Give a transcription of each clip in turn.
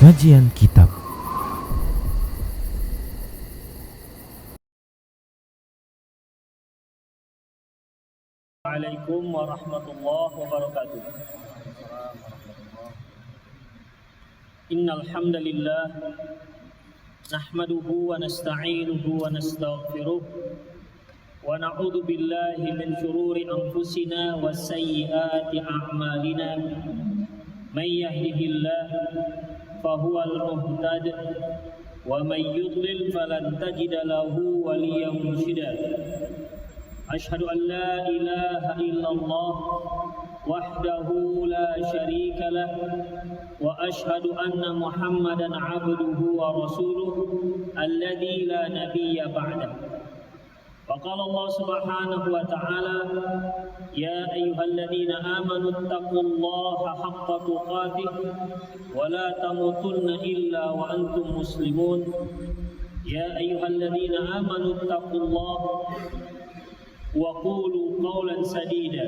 Kajian Kitab. Assalamualaikum warahmatullahi wabarakatuh. Innal hamdalillah nahmaduhu wa nasta'inuhu wa nastaghfiruh wa na'udzu billahi min shururi anfusina wa sayyiati a'malina. May yahdihillah fahuwal muhtad wa may yudlil falan tajida lahu waliyyan mursyida. Ashhadu an la ilaha illallah wahdahu la syarika lah wa ashhadu anna Muhammadan abduhu wa rasuluhu alladzi la nabiyya ba'dah. Wa qala Allah subhanahu wa ta'ala ya ayyuhalladzina amanu taqullaha haqqa tuqatih wa la tamutunna illa wa antum muslimun. Ya ayyuhalladzina amanu taqullaha وقولوا قولا سديدا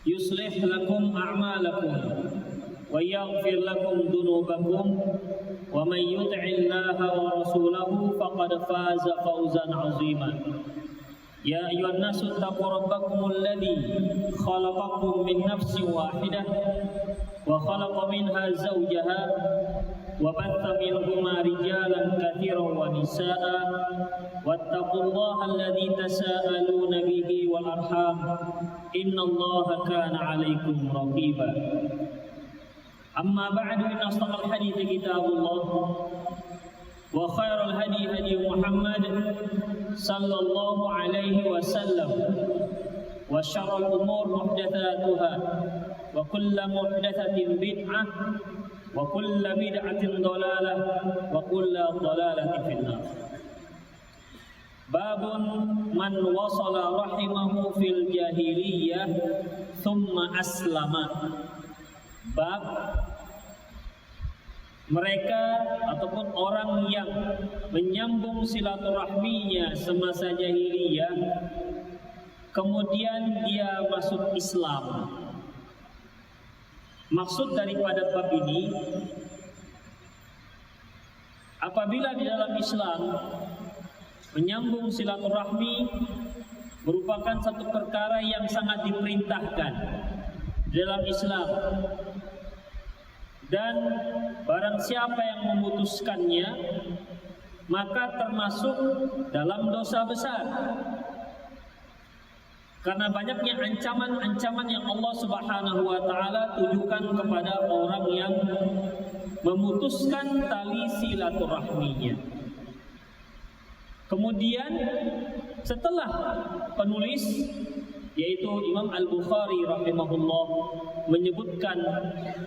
يصلح لكم أعمالكم ويغفر لكم ذنوبكم ومن يطع الله ورسوله فقد فاز فوزا عظيما. يا أيها الناس اتقوا ربكم الذي خلقكم من نفس واحدة وخلق منها زوجها وبث منهما رجالا كثيرا ونساء واتقوا الله الذي تساءلون به والأرحام إن الله كان عليكم رقيبا. أما بعد إن أصدق الحديث كتاب الله وخير الهدي هدي محمد صلى الله عليه وسلم وشر الأمور محدثاتها وكل محدثة بدعة وكل بدعة ضلالة وكل ضلالة في النار. باب من وصل رحمه في الجاهلية ثم أسلم. Bab mereka ataupun orang yang menyambung silaturahminya semasa jahiliyah kemudian dia masuk Islam. Maksud daripada bab ini, apabila di dalam Islam menyambung silaturahmi merupakan satu perkara yang sangat diperintahkan dalam Islam, dan barang siapa yang memutuskannya maka termasuk dalam dosa besar. Karena banyaknya ancaman-ancaman yang Allah Subhanahu wa ta'ala tujukan kepada orang yang memutuskan tali silaturahminya. Kemudian setelah penulis yaitu Imam Al-Bukhari rahimahullah menyebutkan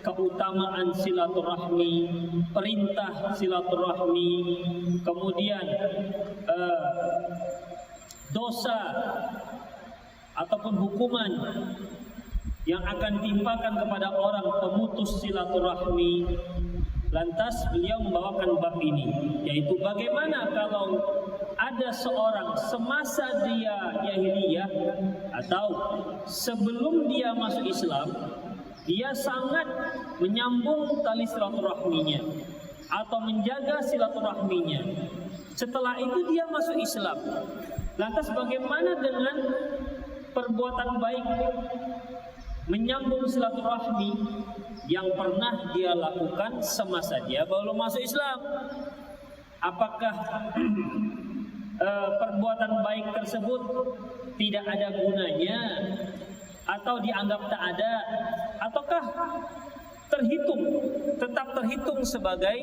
keutamaan silaturahmi, perintah silaturahmi, kemudian dosa ataupun hukuman yang akan ditimpakan kepada orang pemutus silaturahmi. Lantas beliau membawakan bab ini, yaitu bagaimana kalau ada seorang semasa dia jahiliyah atau sebelum dia masuk Islam, dia sangat menyambung tali silaturahminya atau menjaga silaturahminya. Setelah itu dia masuk Islam. Lantas bagaimana dengan perbuatan baik menyambung silaturahmi yang pernah dia lakukan semasa dia belum masuk Islam? Apakah perbuatan baik tersebut tidak ada gunanya atau dianggap tak ada, ataukah tetap terhitung sebagai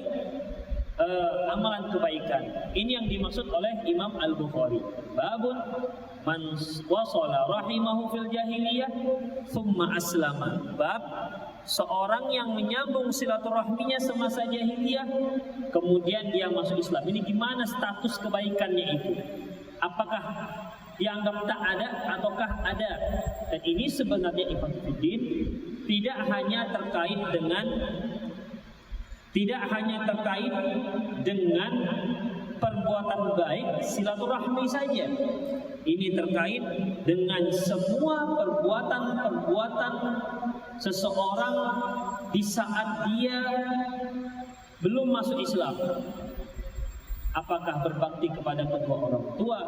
amalan kebaikan? Ini yang dimaksud oleh Imam Al-Bukhari. Babun man wasala rahimahu fil jahiliyah thumma aslama. Bab seorang yang menyambung silaturahminya semasa jahiliyah kemudian dia masuk Islam. Ini gimana status kebaikannya itu? Apakah dianggap tak ada ataukah ada? Dan ini sebenarnya ikhwatiddin tidak hanya terkait dengan perbuatan baik silaturahmi saja. Ini terkait dengan semua perbuatan-perbuatan seseorang di saat dia belum masuk Islam, apakah berbakti kepada kedua orang tua,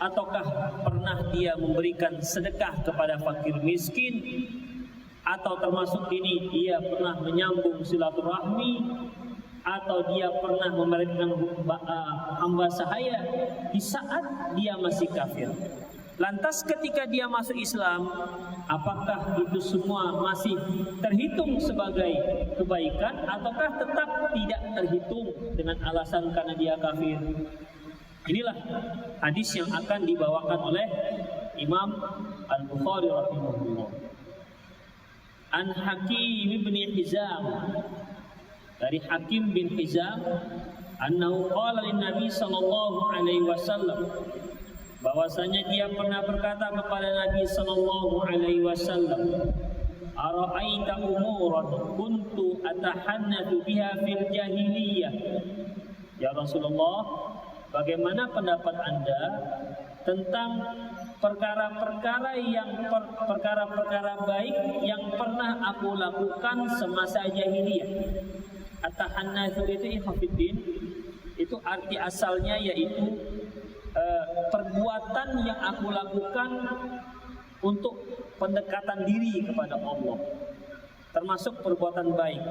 ataukah pernah dia memberikan sedekah kepada fakir miskin, atau termasuk ini dia pernah menyambung silaturahmi, atau dia pernah memberikan hamba sahaya di saat dia masih kafir. Lantas ketika dia masuk Islam, apakah itu semua masih terhitung sebagai kebaikan, ataukah tetap tidak terhitung dengan alasan karena dia kafir? Inilah hadis yang akan dibawakan oleh Imam Al-Bukhari rahimahullah. An Hakim bin Hizam, dari Hakim bin Hizam, annahu qala lin Nabi sallallahu alaihi wasallam, bahwasanya dia pernah berkata kepada Nabi sallallahu alaihi wasallam, ara'aita umuran kuntu atahannatsu biha fil jahiliyah. Ya Rasulullah, bagaimana pendapat Anda tentang perkara-perkara baik yang pernah aku lakukan semasa jahiliyah? Atahannatsu itu ikhafidin, itu arti asalnya yaitu perbuatan yang aku lakukan untuk pendekatan diri kepada Allah, termasuk perbuatan baik.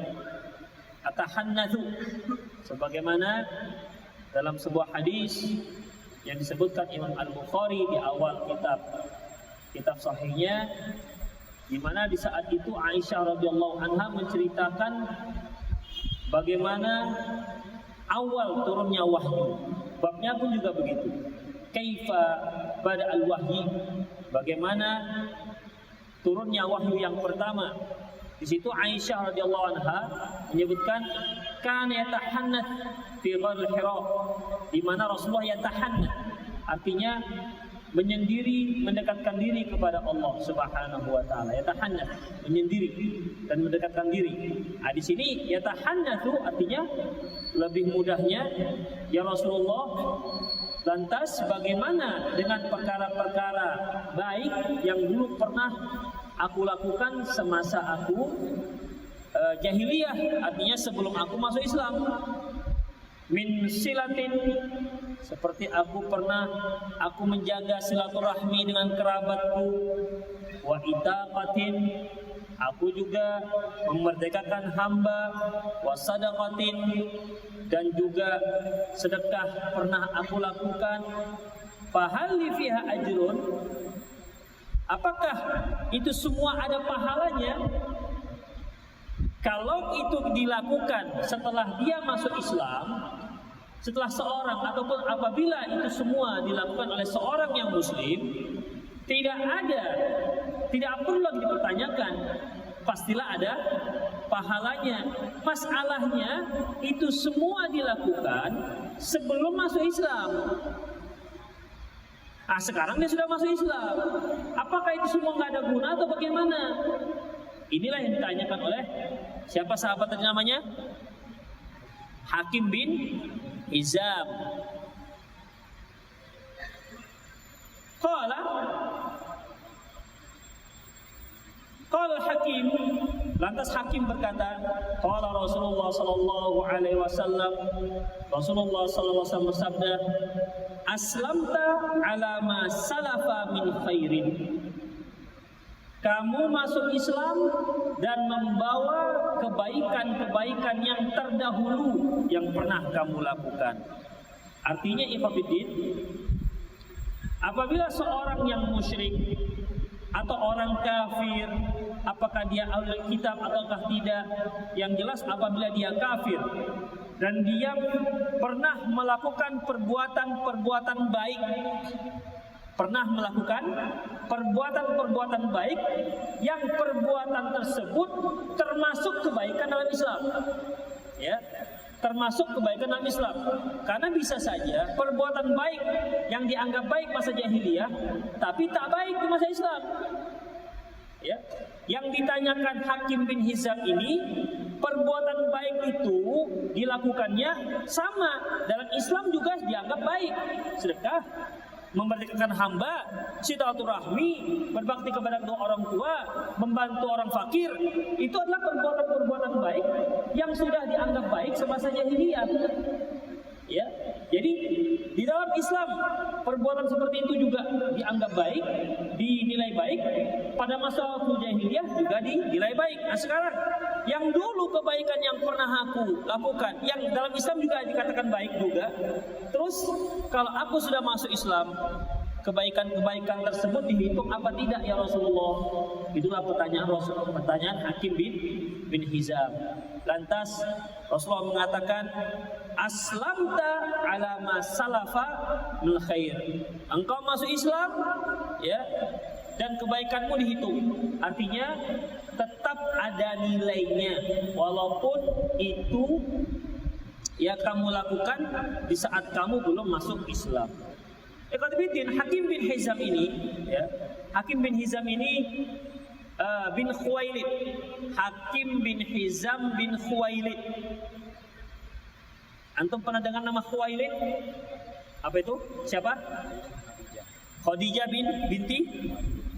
Atahannatsu, sebagaimana dalam sebuah hadis yang disebutkan Imam Al-Bukhari di awal kitab sahihnya, di mana di saat itu Aisyah radhiyallahu anha menceritakan bagaimana awal turunnya wahyu. Babnya pun juga begitu. Kaifa pada al-wahyi, bagaimana turunnya wahyu yang pertama. Di situ Aisyah radhiyallahu anha menyebutkan kana yatahannath fi ghar al-Hira, di mana Rasulullah yatahannath, artinya menyendiri, mendekatkan diri kepada Allah Subhanahu wa taala. Yatahannath, menyendiri dan mendekatkan diri. Nah, di sini yatahannatsu artinya lebih mudahnya, ya Rasulullah, lantas bagaimana dengan perkara-perkara baik yang dulu pernah aku lakukan semasa aku jahiliyah, artinya sebelum aku masuk Islam. Min silatin, seperti aku menjaga silaturahmi dengan kerabatku. Wa itaqatin, aku juga memerdekakan hamba. Wa sadaqatin, dan juga sedekah pernah aku lakukan. Fahal li fiha ajrun, apakah itu semua ada pahalanya? Kalau itu dilakukan setelah dia masuk Islam, setelah seorang, ataupun apabila itu semua dilakukan oleh seorang yang muslim, tidak perlu lagi dipertanyakan, pastilah ada pahalanya. Masalahnya itu semua dilakukan sebelum masuk Islam. Sekarang dia sudah masuk Islam, apakah itu semua nggak ada guna atau bagaimana? Inilah yang ditanyakan oleh siapa sahabat tadi namanya? Hakim bin Hizam. Qala Hakim, lantas Hakim berkata, qala Rasulullah sallallahu alaihi wasallam, Rasulullah sallallahu alaihi wasallam bersabda, aslamta ala ma salafa min khairin. Kamu masuk Islam dan membawa kebaikan-kebaikan yang terdahulu yang pernah kamu lakukan. Artinya ikhwatiddin, apabila seorang yang musyrik atau orang kafir, apakah dia ahlul kitab ataukah tidak, yang jelas apabila dia kafir dan dia pernah melakukan perbuatan baik, pernah melakukan perbuatan baik yang perbuatan tersebut termasuk kebaikan dalam Islam, ya, termasuk kebaikan dalam Islam. Karena bisa saja perbuatan baik yang dianggap baik masa jahiliyah tapi tak baik di masa Islam, ya. Yang ditanyakan Hakim bin Hizam ini, perbuatan baik itu dilakukannya sama dalam Islam juga dianggap baik, sedekah, memerdekakan hamba, silaturahmi, berbakti kepada kedua orang tua, membantu orang fakir, itu adalah perbuatan-perbuatan baik yang sudah dianggap baik semasa jahiliyah. Ya, jadi di dalam Islam perbuatan seperti itu juga dianggap baik, dinilai baik. Pada masa waktu jahiliyah juga dinilai baik. Nah sekarang yang dulu kebaikan yang pernah aku lakukan, yang dalam Islam juga dikatakan baik juga. Terus kalau aku sudah masuk Islam, kebaikan-kebaikan tersebut dihitung apa tidak ya Rasulullah? Itulah pertanyaan Hakim bin Hizam. Lantas Rasulullah mengatakan, aslamta ala ma salafa min khair. Engkau masuk Islam, ya, dan kebaikanmu dihitung. Artinya tetap ada nilainya walaupun itu ya kamu lakukan di saat kamu belum masuk Islam. Hakim bin Hizam ini, ya, Hakim bin Hizam ini bin Khuwailid. Hakim bin Hizam bin Khuwailid. Antum pernah dengar nama Khuwailid? Apa itu? Siapa? Khadijah binti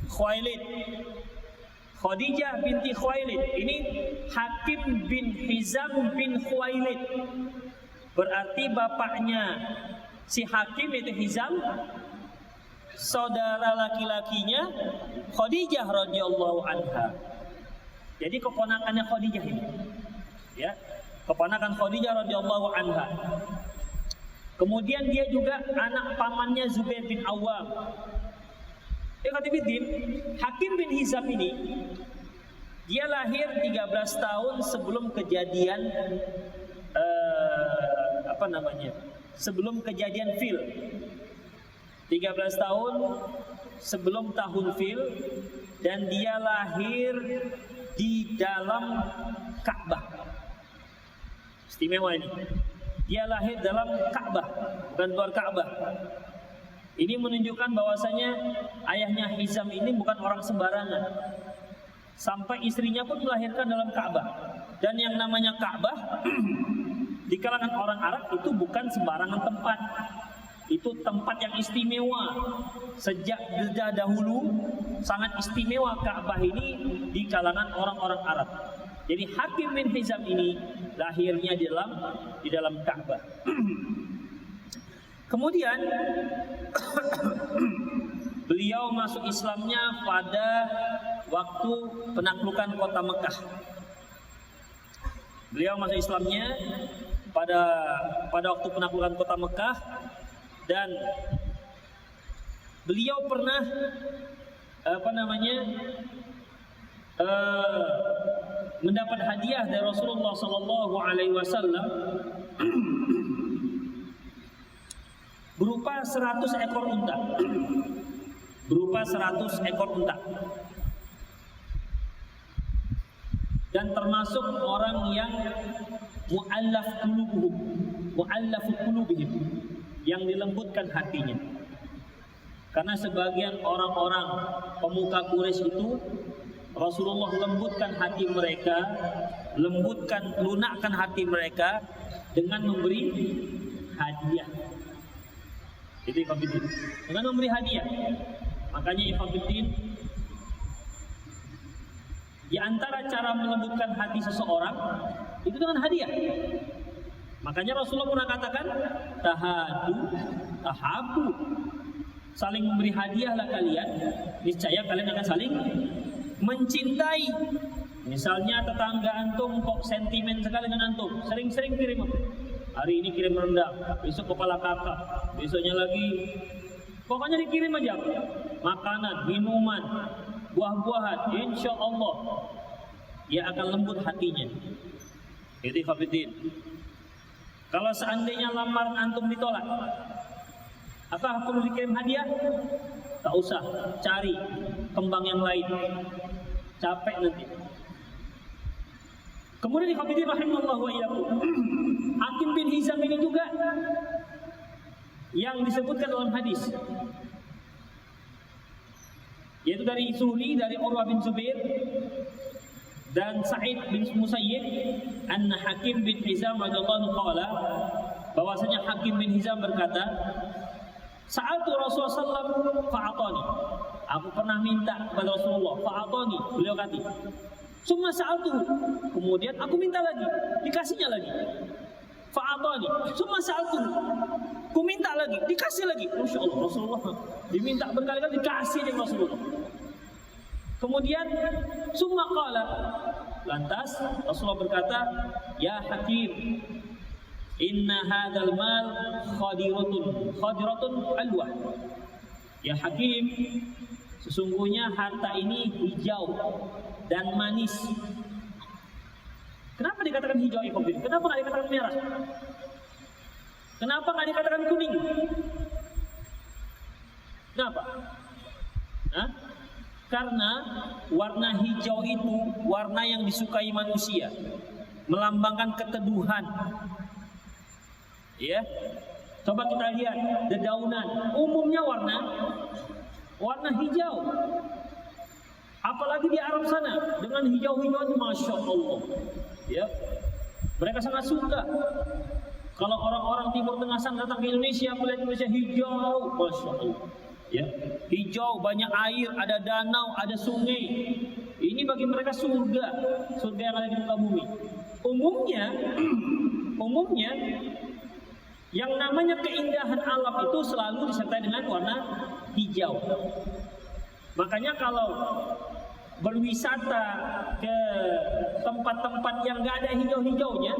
Khuwailid. Khadijah binti Khuwailid. Ini Hakim bin Hizam bin Khuwailid. Berarti bapaknya si Hakim itu Hizam, saudara laki-lakinya Khadijah radhiyallahu anha. Jadi keponakannya Khadijah ini. Ya, keponakan Khadijah radhiyallahu anha. Kemudian dia juga anak pamannya Zubair bin Awam. Hakim bin Hizam ini dia lahir 13 tahun sebelum kejadian sebelum kejadian Fil. 13 tahun sebelum tahun Fil, dan dia lahir di dalam Ka'bah. Istimewa ini. Dia lahir dalam Ka'bah, bukan luar Ka'bah. Ini menunjukkan bahwasanya ayahnya Hizam ini bukan orang sembarangan. Sampai istrinya pun melahirkan dalam Ka'bah. Dan yang namanya Ka'bah di kalangan orang Arab itu bukan sembarangan tempat. Itu tempat yang istimewa. Sejak dahulu sangat istimewa Ka'bah ini di kalangan orang-orang Arab. Jadi Hakim bin Hizam ini lahirnya di dalam Ka'bah. Kemudian beliau masuk Islamnya pada waktu penaklukan kota Mekah. Beliau masuk Islamnya pada waktu penaklukan kota Mekah, dan beliau pernah mendapat hadiah dari Rasulullah Sallallahu Alaihi Wasallam berupa 100 ekor unta. Berupa 100 ekor unta. Dan termasuk orang yang mu'allaf qulubihim, yang dilembutkan hatinya. Karena sebagian orang-orang pemuka Quraisy itu Rasulullah lembutkan hati mereka, lunakkan hati mereka dengan memberi hadiah. Itu ikhwatiddin, dengan memberi hadiah. Makanya ikhwatiddin, di antara cara melembutkan hati seseorang itu dengan hadiah. Makanya Rasulullah pernah katakan, tahabu, saling memberi hadiahlah kalian, niscaya kalian akan saling mencintai. Misalnya tetangga antum kok sentimen sekali dengan antum, sering-sering kirim, hari ini kirim rendang, besok kepala kakak, besoknya lagi, pokoknya dikirim aja makanan, minuman, buah-buahan, insya Allah dia akan lembut hatinya. Jadi khafidin, kalau seandainya lamaran antum ditolak, apa perlu dikirim hadiah? Tak usah, cari kembang yang lain, capek nanti. Kemudian khafidin rahimahullah wa iyyakum, Hakim bin Hizam ini juga yang disebutkan dalam hadis, yaitu dari Zuhri, dari Urwah bin Zubair dan Sa'id bin Musayyib, anna Hakim bin Hizam radhiyallahu anhu qala, bahwasanya Hakim bin Hizam berkata, Sa'altu Rasulullah sallallahu fa'atani. Aku pernah minta kepada Rasulullah, fa'atani, beliau kata. Summa sa'altu, kemudian aku minta lagi, dikasihnya lagi. Fa'atani, summa sa'altu, aku minta lagi, dikasih lagi. Masya Allah, Rasulullah diminta berkali-kali, dikasih dengan Rasulullah. Kemudian summa qala, lantas Rasulullah berkata, ya Hakim, inna hadzal mal khadiratun alwa. Ya Hakim, sesungguhnya harta ini hijau dan manis. Kenapa dikatakan hijau, Ikhwan? Kenapa nggak dikatakan merah? Kenapa nggak dikatakan kuning? Kenapa? Hah? Karena warna hijau itu warna yang disukai manusia, melambangkan keteduhan. Ya, coba kita lihat dedaunan, umumnya warna hijau. Apalagi di Arab sana dengan hijau-hijau itu, masya Allah. Ya, mereka sangat suka. Kalau orang-orang Timur Tengah sana datang ke Indonesia, melihat Indonesia hijau, masya Allah. Ya, hijau, banyak air, ada danau, ada sungai. Ini bagi mereka surga yang ada di muka bumi. Umumnya yang namanya keindahan alam itu selalu disertai dengan warna hijau. Makanya kalau berwisata ke tempat-tempat yang gak ada hijau-hijaunya,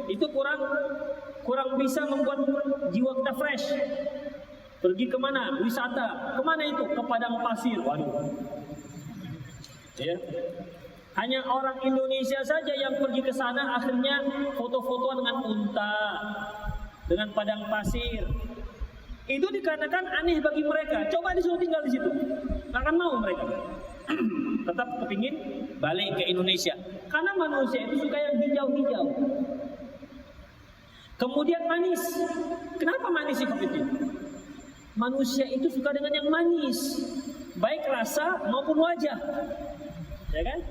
itu kurang bisa membuat jiwa kita fresh. Pergi kemana? Wisata. Kemana itu? Ke padang pasir. Waduh. Ya. Hanya orang Indonesia saja yang pergi ke sana akhirnya foto-foto dengan unta, dengan padang pasir. Itu dikarenakan aneh bagi mereka. Coba disuruh tinggal di situ, nggak akan mau mereka. Tetap kepingin balik ke Indonesia. Karena manusia itu suka yang hijau-hijau. Kemudian manis. Kenapa manis itu? Manusia itu suka dengan yang manis, baik rasa maupun wajah, ya kan?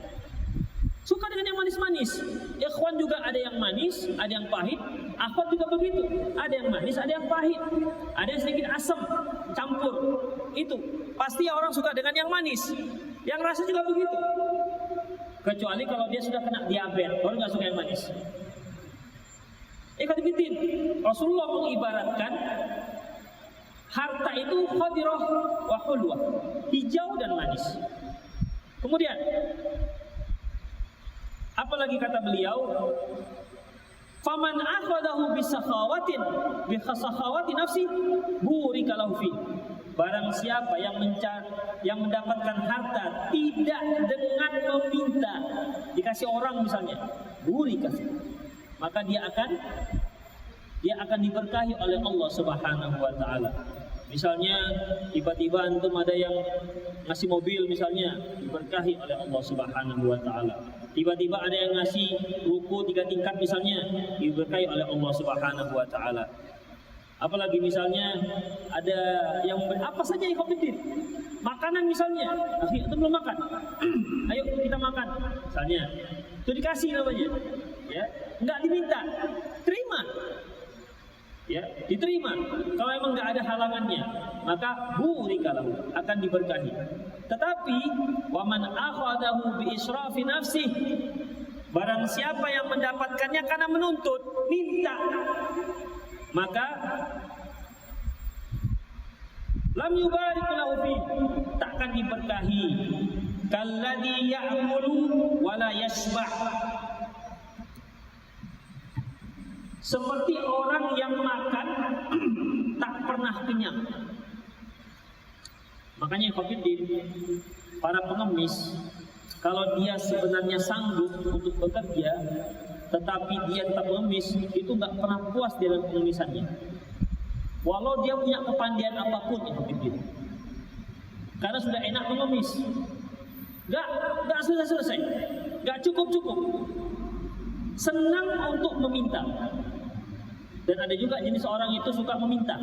Suka dengan yang manis-manis. Ikhwan juga ada yang manis, ada yang pahit. Akhwat juga begitu, ada yang manis, ada yang pahit, ada yang sedikit asam, campur. Itu pasti orang suka dengan yang manis. Yang rasa juga begitu. Kecuali kalau dia sudah kena diabetes, baru nggak suka yang manis. Ikhwatiddin, Rasulullah mengibaratkan harta itu khadirah wa hulwah, hijau dan manis. Kemudian apalagi kata beliau, faman akhadahu bi khasakhawati nafsi burika lahu fi. Barang siapa yang mendapatkan harta tidak dengan meminta, dikasih orang misalnya, burika, maka dia akan diberkahi oleh Allah Subhanahu wa taala. Misalnya tiba-tiba antum ada yang ngasih mobil misalnya, diberkahi oleh Allah Subhanahu wa taala. Tiba-tiba ada yang ngasih ruko 3 tingkat misalnya, diberkahi oleh Allah Subhanahu wa taala. Apalagi misalnya ada yang apa saja yang kompetitif. Makanan misalnya, itu belum makan. Ayo kita makan misalnya. Itu dikasih namanya. Ya, enggak diminta, terima. Ya, diterima. Kalau memang nggak ada halangannya, maka burikalahu, akan diberkahi. Tetapi waman akhadahu bi israfi nafsi, barang siapa yang mendapatkannya karena menuntut, minta, maka lam yubarik lahu fi, takkan diberkahi. Kalladhi ya'mulu wa la yashba', seperti orang yang makan tak pernah kenyang. Makanya para pengemis, kalau dia sebenarnya sanggup untuk bekerja, tetapi dia tetap mengemis, itu nggak pernah puas dalam pengemisannya. Walau dia punya kepandaian apapun, karena sudah enak mengemis, nggak selesai, nggak cukup. Senang untuk meminta. Dan ada juga jenis orang itu suka meminta.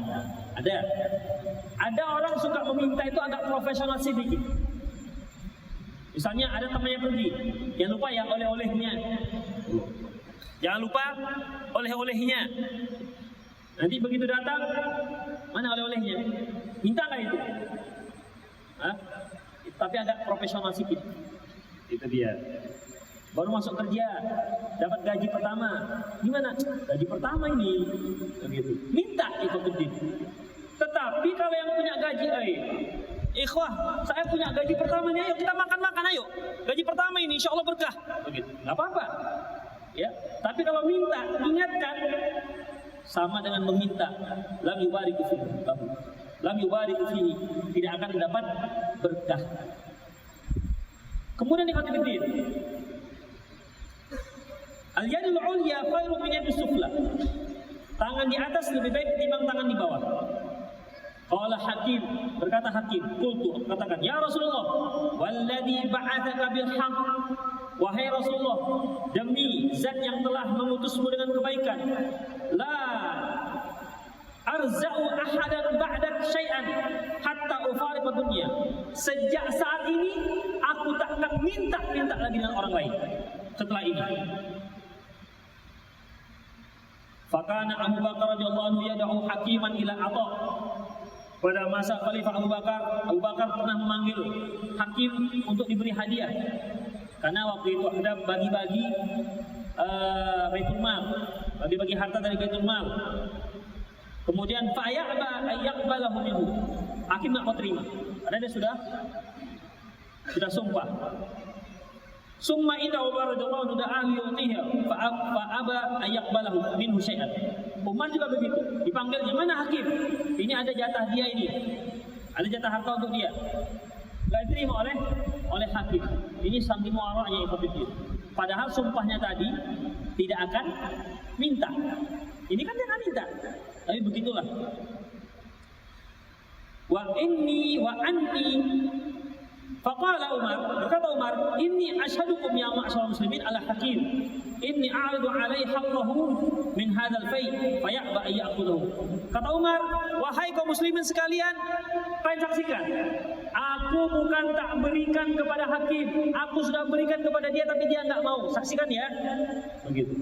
Ada orang suka meminta itu agak profesional sedikit. Misalnya ada temannya pergi, jangan lupa ya oleh-olehnya. Jangan lupa oleh-olehnya. Nanti begitu datang, Mana oleh-olehnya? Minta nggak itu? Hah? Tapi agak profesional sedikit. Itu dia. Baru masuk kerja, dapat gaji pertama. Gimana? Gaji pertama ini, begitu. Minta ikhwatuddin. Tetapi kalau yang punya gaji, ikhwah, saya punya gaji pertama nih, ayo kita makan-makan, ayo. Gaji pertama ini, insya Allah berkah. Begitu. Nggak apa-apa. Ya. Tapi kalau minta, ingatkan, sama dengan meminta. Lam yubariku fihi. Lam yubariku fihi. Tidak akan dapat berkah. Kemudian ikhwatuddin, al-yadul ulya khairu min yadis sufla. Tangan di atas lebih baik ketimbang tangan di bawah. Qala Hakim, berkata Hakim, qultu, katakan, ya Rasulullah, walladzi ba'atsaka bil haqq, wahai Rasulullah, demi zat yang telah mengutusmu dengan kebaikan, la arza'u ahadan ba'dak syai'an hatta ufariqa dunya. Sejak saat ini aku tak akan minta lagi dengan orang lain setelah ini. Fakana Abu Bakar radhiyallahu anhu yad'u Hakiman ila Atha. Pada masa Khalifah Abu Bakar pernah memanggil Hakim untuk diberi hadiah. Karena waktu itu ada bagi-bagi Baitul Mal, bagi-bagi harta dari Baitul Mal. Kemudian fa'ya'ba ayyaqbalahu minhu. Hakim enggak mau terima. Karena dia sudah sumpah. Summa inna Umar radhiyallahu anhu da'a liyutiha fa'aba ayyaqbalahu minhu syai'an. Umar juga begitu. Dipanggilnya, mana Hakim? Ini ada jatah dia ini. Ada jatah harta untuk dia. Enggak diterima oleh Hakim. Ini saking muaranya ikhwatuddin. Padahal sumpahnya tadi tidak akan minta. Ini kan dia akan minta. Tapi begitulah. Wa inni wa anti. Faqala Umar, berkata Umar, inni ashadukum ya ma'syarul muslimin ala Hakim. Inni a'ridu alaihi haqqahu min hadzal fai' faya'ba ay ya'khudhu. Kata Umar, wahai kaum muslimin sekalian, kalian saksikan, aku bukan tak berikan kepada Hakim, aku sudah berikan kepada dia tapi dia enggak mau. Saksikan ya. Begitu.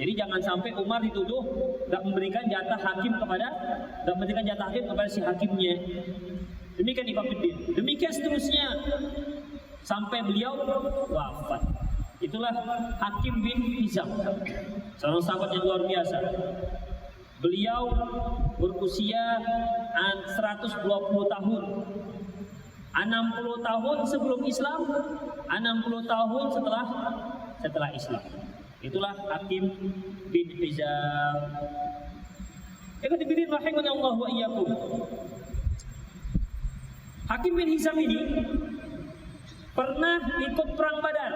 Jadi jangan sampai Umar dituduh enggak memberikan jatah Hakim kepada si Hakimnya. Demikian ikhwatuddin. Demikian seterusnya sampai beliau wafat. Itulah Hakim bin Hizam, seorang sahabat yang luar biasa. Beliau berusia 120 tahun. 60 tahun sebelum Islam, 60 tahun setelah Islam. Itulah Hakim bin Hizam. Ikhwatuddin rahimanallahu wa iyyakum. Hakim bin Hizam ini pernah ikut perang Badar.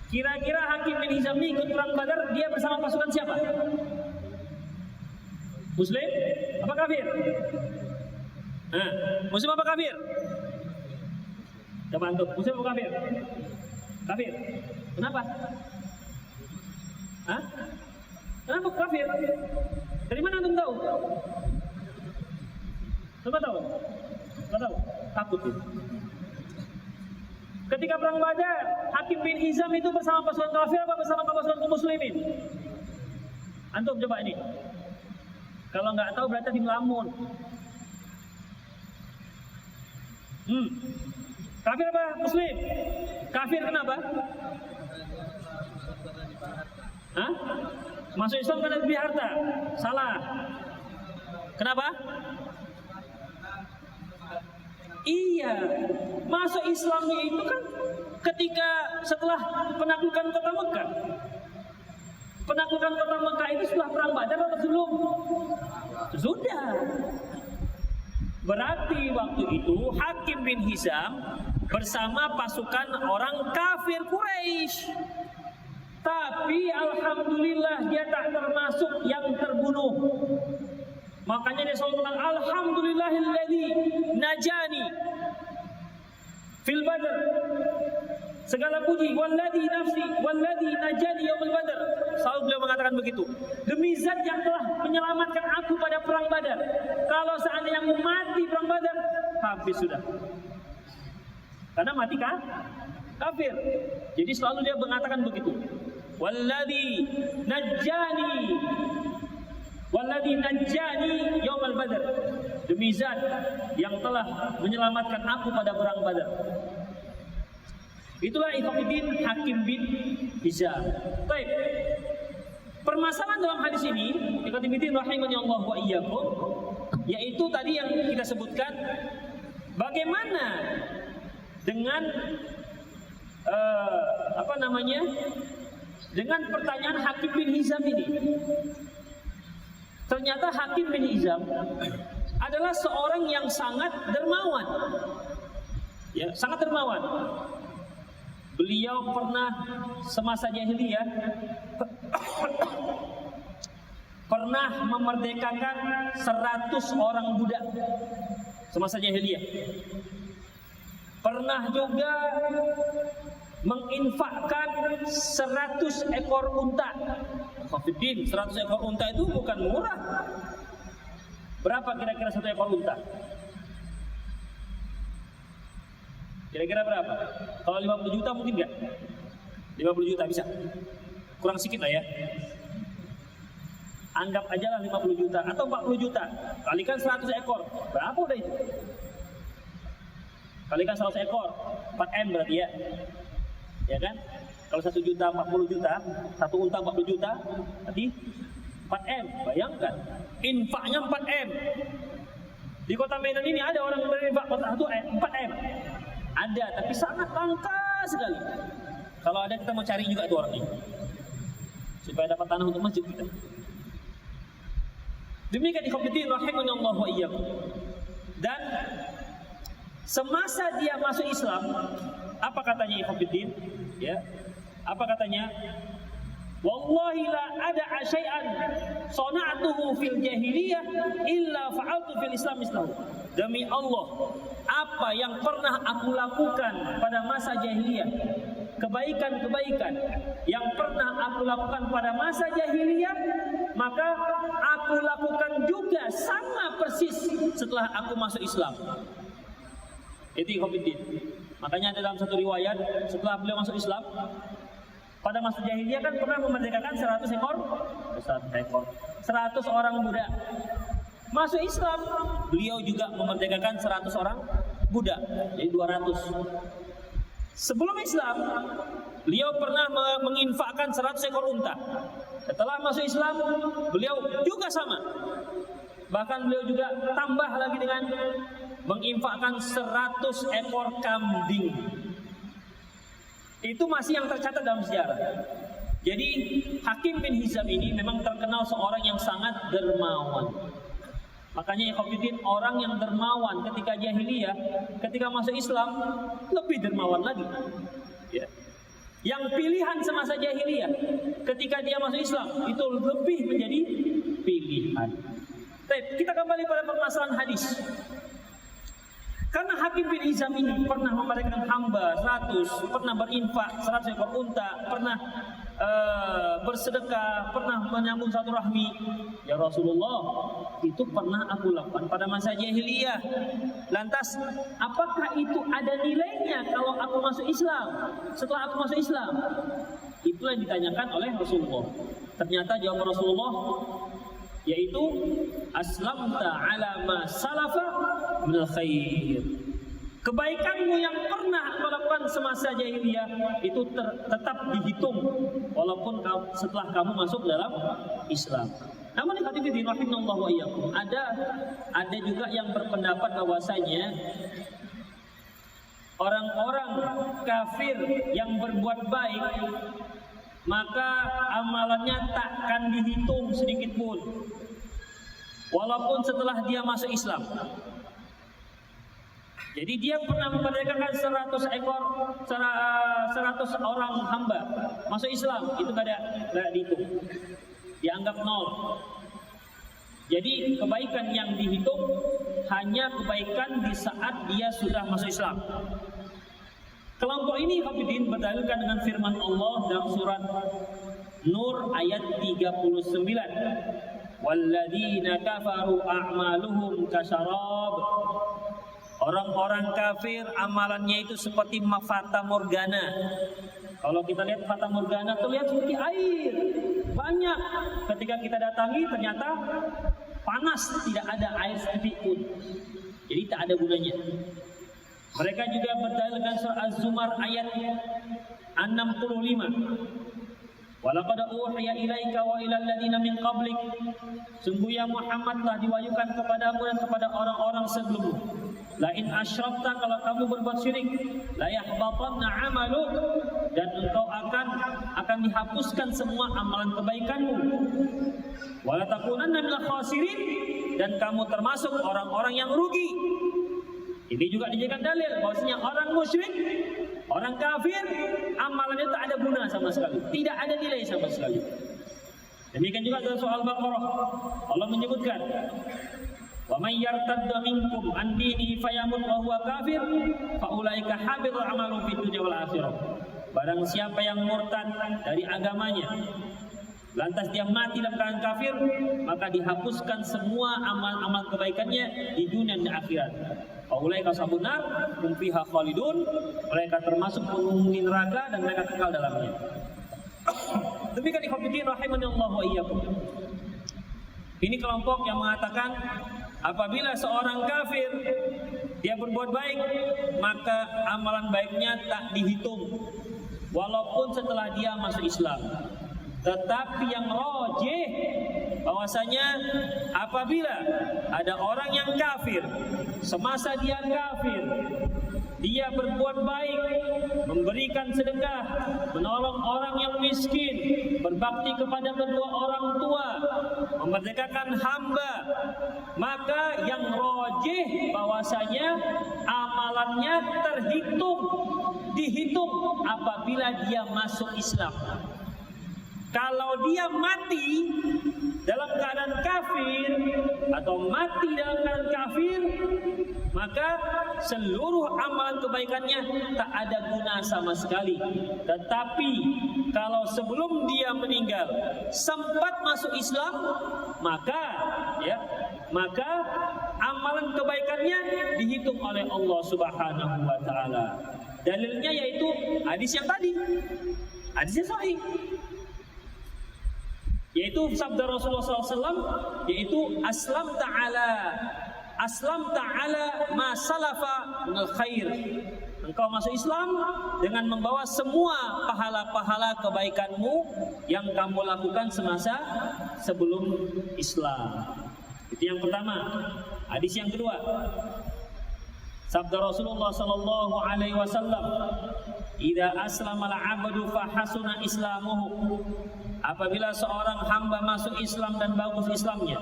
Kira-kira Hakim bin Hizam ini ikut perang Badar, dia bersama pasukan siapa? Muslim? Apa kafir? Muslim apa kafir? Coba antum, Muslim apa kafir? Kafir. Kenapa? Kenapa kafir? Dari mana antum tahu? Coba tahu? Nggak tahu? Takut itu. Ketika perang Badar, Hakim bin Hizam itu bersama pasukan kafir apa bersama pasukan kaum muslimin? Antum coba ini. Kalau nggak tahu berarti di melamun. Kafir apa muslim? Kafir kenapa? Masuk Islam karena lebih harta. Salah. Kenapa? Iya, masuk Islamnya itu kan ketika setelah penaklukan kota Mekah. Penaklukan kota Mekah itu setelah perang Badar atau belum? Sudah. Berarti waktu itu Hakim bin Hizam bersama pasukan orang kafir Quraisy. Tapi alhamdulillah dia tak termasuk yang terbunuh. Makanya dia selalu bilang alhamdulillahilladzi najani fil badr. Segala puji walladzi nafsi walladzi najani yaumil badr. Selalu beliau mengatakan begitu. Demi zat yang telah menyelamatkan aku pada perang Badar. Kalau seandainya aku mati perang Badar, habis sudah. Karena mati kan kafir. Jadi selalu dia mengatakan begitu. Walladzi najani Walladzi najjani yaumal badr. Demi zat yang telah menyelamatkan aku pada perang Badar. Itulah Ikhwanuddin Hakim bin Hizam. Baik. Permasalahan dalam hadis ini, Ikhwanuddin rahimani Allah wa iyyakum, yaitu tadi yang kita sebutkan, bagaimana dengan dengan pertanyaan Hakim bin Hizam ini. Ternyata Hakim bin Hizam adalah seorang yang sangat dermawan. Ya, sangat dermawan. Beliau pernah semasa jahiliyah pernah memerdekakan 100 orang budak semasa jahiliyah. Pernah juga menginfakkan 100 ekor unta. Khafidin, 100 ekor unta itu bukan murah. Berapa kira-kira 1 ekor unta? Kira-kira berapa? Kalau 50 juta mungkin enggak? 50 juta bisa? Kurang sedikit lah ya. Anggap aja lah 50 juta atau 40 juta. Kalikan 100 ekor. Berapa udah itu? Kalikan 100 ekor. 4M berarti ya. Ya kan? Kalau 1 juta 40 juta, 1 unta 40 juta, berarti 4M. Bayangkan. Infaknya 4M. Di kota Medan ini ada orang yang berinfak 4M. Ada, tapi sangat langka sekali. Kalau ada kita mau cari juga tuh orang ini, supaya dapat tanah untuk masjid kita. Demikian ikhwatiddin rahimanallah wa iyyakum. Dan semasa dia masuk Islam, apa katanya ikhwatiddin? Ya. Apa katanya? Wallahi la ada syai'an sana'tuhu fil jahiliyah illa fa'altu fil Islam mislahu. Demi Allah, apa yang pernah aku lakukan pada masa jahiliyah, kebaikan-kebaikan yang pernah aku lakukan pada masa jahiliyah, maka aku lakukan juga sama persis setelah aku masuk Islam. Itu ikhwatiddin. Makanya dalam satu riwayat, setelah beliau masuk Islam, pada masa jahiliyah kan pernah memerdekakan 100 ekor, 100 orang budak. Masuk Islam, beliau juga memerdekakan 100 orang budak, jadi 200. Sebelum Islam, beliau pernah menginfakkan 100 ekor unta. Setelah masuk Islam, beliau juga sama. Bahkan beliau juga tambah lagi dengan menginfakkan 100 ekor kambing. Itu masih yang tercatat dalam sejarah. Jadi Hakim bin Hizam ini memang terkenal seorang yang sangat dermawan. Makanya ikhwatiddin, orang yang dermawan ketika jahiliyah, ketika masuk Islam lebih dermawan lagi. Ya. Yang pilihan semasa jahiliyah, ketika dia masuk Islam itu lebih menjadi pilihan. Baik, kita kembali pada permasalahan hadis. Karena Hakim bin Hizam ini pernah memerdekakan hamba 100, pernah berinfak 100 ekor unta, pernah bersedekah, pernah menyambung satu rahmi. Ya Rasulullah, itu pernah aku lakukan pada masa jahiliyah. Lantas, apakah itu ada nilainya kalau aku masuk Islam? Setelah aku masuk Islam? Itulah yang ditanyakan oleh Rasulullah. Ternyata jawaban Rasulullah yaitu aslamta ala ma salafa minal khair. Kebaikanmu yang pernah kau lakukan semasa jahiliyah itu tetap dihitung walaupun setelah kamu masuk dalam Islam. Namun hadirin rahimallahu wa iyyakum, ada juga yang berpendapat bahwasanya orang-orang kafir yang berbuat baik maka amalannya takkan dihitung sedikit pun walaupun setelah dia masuk Islam. Jadi dia pernah memerdekakan 100 orang hamba masuk Islam, itu tidak dihitung, dianggap nol. Jadi kebaikan yang dihitung hanya kebaikan di saat dia sudah masuk Islam. Kelompok ini hafidin berdalilkan dengan firman Allah dalam surat Nur ayat 39. Walladzina kafaru a'maluhum kasyarab. Orang-orang kafir amalannya itu seperti mafata morgana. Kalau kita lihat fata morgana terlihat seperti air, banyak. Ketika kita datangi ternyata panas, tidak ada air sedikit pun. Jadi tak ada gunanya. Mereka juga berdalil dengan surah Az-Zumar ayat 65. Walaqad uhiya ilaika wa ilal ladzina min qablik. Sungguh ya Muhammad telah diwahyukan kepadamu dan kepada orang-orang sebelummu. La in asyrakta, kalau kamu berbuat syirik, la yahbatanna 'amaluk, dan engkau akan dihapuskan semua amalan kebaikanmu. Wa la takunanna minal khasirin, dan kamu termasuk orang-orang yang rugi. Ini juga dijadikan dalil bahwasanya orang musyrik, orang kafir, amalannya tak ada guna sama sekali, tidak ada nilai sama sekali. Demikian juga dalam surah Al-Baqarah Allah menyebutkan, wa may yartadda minkum an dinihi fayamut wa huwa kafir fa ulaika habitu amaluhum fid dunya wal akhirah. Barang siapa yang murtad dari agamanya lantas dia mati dalam keadaan kafir, maka dihapuskan semua amal-amal kebaikannya di dunia dan akhirat. Ulaika ashabun nar hum fiha khalidun, mereka termasuk penghuni neraka dan mereka kekal dalamnya. Demikian ikhwatiddin rahimanallahu wa iyyakum. Ini kelompok yang mengatakan apabila seorang kafir dia berbuat baik, maka amalan baiknya tak dihitung walaupun setelah dia masuk Islam. Tetapi yang rajih bahwasanya apabila ada orang yang kafir, semasa dia kafir, dia berbuat baik, memberikan sedekah, menolong orang yang miskin, berbakti kepada kedua orang tua, memerdekakan hamba, maka yang rajih bahwasanya amalannya dihitung apabila dia masuk Islam. Kalau dia mati dalam keadaan kafir atau mati dalam keadaan kafir, maka seluruh amalan kebaikannya tak ada guna sama sekali. Tetapi kalau sebelum dia meninggal sempat masuk Islam, maka amalan kebaikannya dihitung oleh Allah Subhanahu wa taala. Dalilnya yaitu hadis yang tadi. Hadisnya sahih. Yaitu sabda Rasulullah SAW, yaitu aslam ta'ala ma salafa minal khair. Engkau masuk Islam dengan membawa semua pahala-pahala kebaikanmu yang kamu lakukan semasa sebelum Islam. Itu yang pertama. Hadis yang kedua, sabda Rasulullah SAW, idza aslama al-'abdu fa hasuna islamuhu. Apabila seorang hamba masuk Islam dan bagus Islamnya,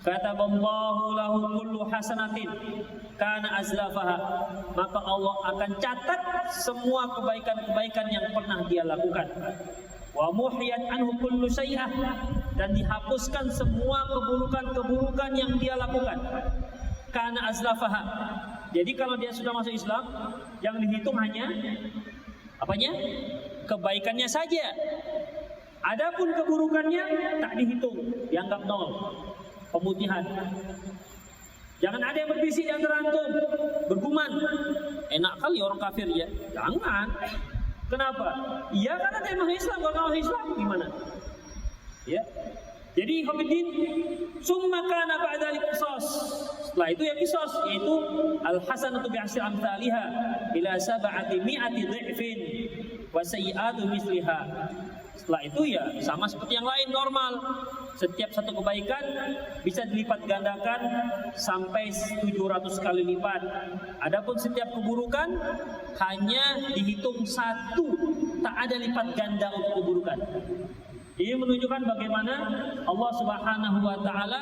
kataballahu lahu kullu hasanatin kana azlafaha, maka Allah akan catat semua kebaikan-kebaikan yang pernah dia lakukan. Wa muhiyat anhu kullu sayyi'ah, dan dihapuskan semua keburukan-keburukan yang dia lakukan. Kana azlafaha. Jadi kalau dia sudah masuk Islam, yang dihitung hanya apanya? Kebaikannya saja. Adapun keburukannya tak dihitung, dianggap nol, pemutihan. Jangan ada yang berbisik yang terantum, bergumam, enak kali orang kafir ya. Jangan. Kenapa? Iya karena dia masuk Islam, kalau masuk Islam gimana? Ya. Jadi Hafidin, summa kana ba'dal qisas. Setelah itu ya qisas, yaitu al-hasanatu bi'asri amsalha ila sab'ati mi'ati dhifin wa sayyi'atu misliha. Setelah itu ya sama seperti yang lain, normal. Setiap satu kebaikan bisa dilipat gandakan sampai 700 kali lipat. Adapun setiap keburukan hanya dihitung satu, tak ada lipat ganda untuk keburukan. Ini menunjukkan bagaimana Allah Subhanahu wa taala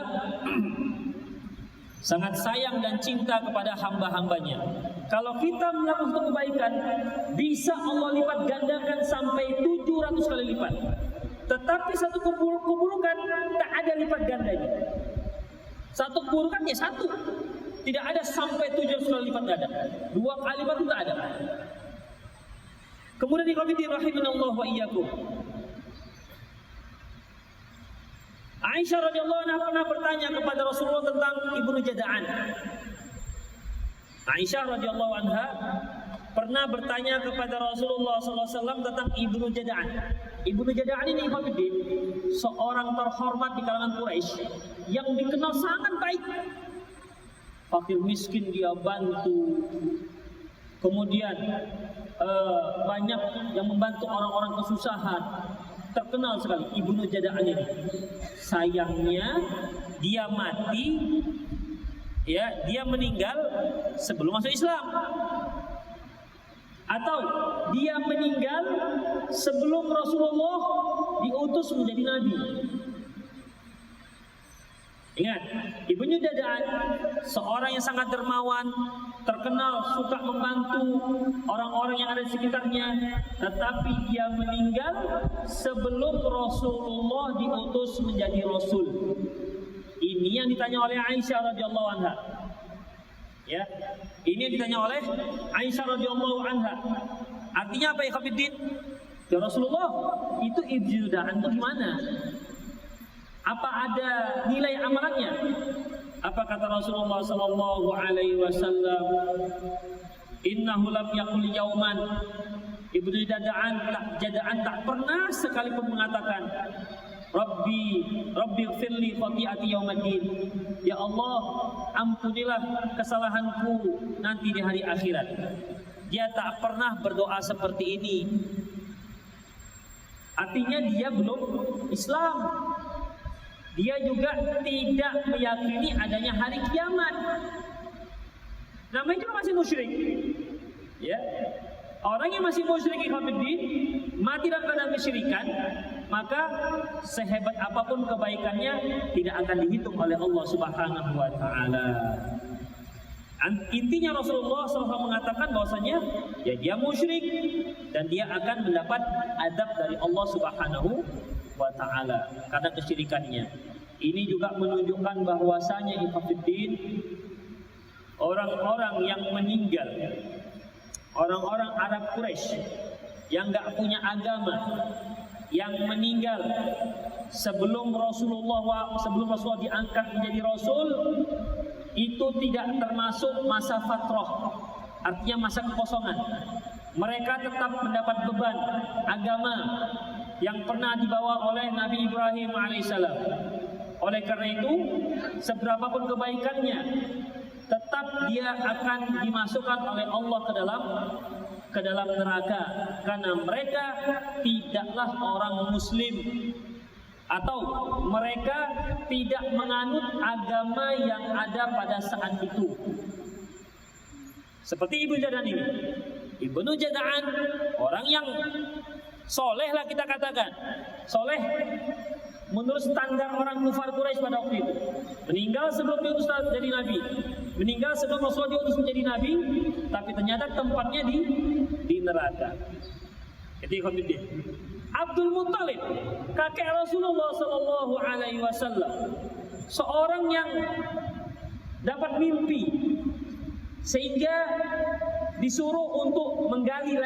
sangat sayang dan cinta kepada hamba-hambanya. Kalau kita melakukan satu kebaikan, bisa Allah lipat gandakan sampai 700 kali lipat. Tetapi satu keburukan tak ada lipat gandanya. Satu keburukan ya satu, tidak ada sampai 700 kali lipat, ganda. 2 kali lipat itu tak ada. Kemudian ikhwatiddin rahimanallahu wa iyyakum, Aisyah radhiyallahu anha pernah bertanya kepada Rasulullah tentang Ibnu Jada'an. Aisyah radhiyallahu anha pernah bertanya kepada Rasulullah SAW tentang Ibnu Jada'an. Ibnu Jada'an ini Ikhwanuddin, seorang terhormat di kalangan Quraisy yang dikenal sangat baik. Fakir miskin dia bantu. Kemudian banyak yang membantu orang-orang kesusahan. Terkenal sekali Ibnu Jada'an ini. Sayangnya dia mati, ya, dia meninggal sebelum masuk Islam. Atau dia meninggal sebelum Rasulullah diutus menjadi nabi. Ingat, Ibnu Jada'an seorang yang sangat dermawan, terkenal suka membantu orang-orang yang ada di sekitarnya, tetapi dia meninggal sebelum Rasulullah diutus menjadi rasul. Ini yang ditanya oleh Aisyah radhiyallahu anha. Ya, ini yang ditanya oleh Aisyah radhiyallahu anha. Artinya apa ya Khabiddin? Ya Rasulullah, itu Ibnu Jada'an itu gimana? Apa ada nilai amalannya? Apa kata Rasulullah sallallahu alaihi wasallam? Innahu lam yaqul yauman. Ibnu Jada'an tak pernah sekalipun mengatakan Rabbi ighfirli khati'ati yaumaddin. Ya Allah, ampunilah kesalahanku nanti di hari akhirat. Dia tak pernah berdoa seperti ini. Artinya dia belum Islam. Dia juga tidak meyakini adanya hari kiamat. Namanya juga masih musyrik. Ya. Orang yang masih musyrik Ikhwanuddin, mati dalam keadaan kesyirikan, maka sehebat apapun kebaikannya tidak akan dihitung oleh Allah Subhanahu wa taala. Intinya Rasulullah SAW mengatakan bahwasanya ya dia musyrik dan dia akan mendapat adab dari Allah Subhanahu wa taala karena kesyirikannya. Ini juga menunjukkan bahwasanya Ikhwanuddin, orang-orang yang meninggal, orang-orang Arab Quraisy yang enggak punya agama, yang meninggal sebelum Rasulullah diangkat menjadi rasul, itu tidak termasuk masa fatrah, artinya masa kekosongan. Mereka tetap mendapat beban agama yang pernah dibawa oleh Nabi Ibrahim alaihissalam. Oleh karena itu, seberapapun kebaikannya, tetap dia akan dimasukkan oleh Allah ke dalam neraka, karena mereka tidaklah orang muslim, atau mereka tidak menganut agama yang ada pada saat itu. Seperti Ibnu Jada'an ini. Ibnu Jada'an orang yang soleh lah kita katakan. Soleh menurut standar orang kufar Quraisy pada waktu itu. Meninggal sebelum diutus jadi nabi. Meninggal sebelum Rasulullah diutus menjadi nabi, tapi ternyata tempatnya di neraka. Itu Ikhwanuddin. Abdul Muttalib, kakek Rasulullah sallallahu alaihi wasallam, seorang yang dapat mimpi sehingga disuruh untuk menggali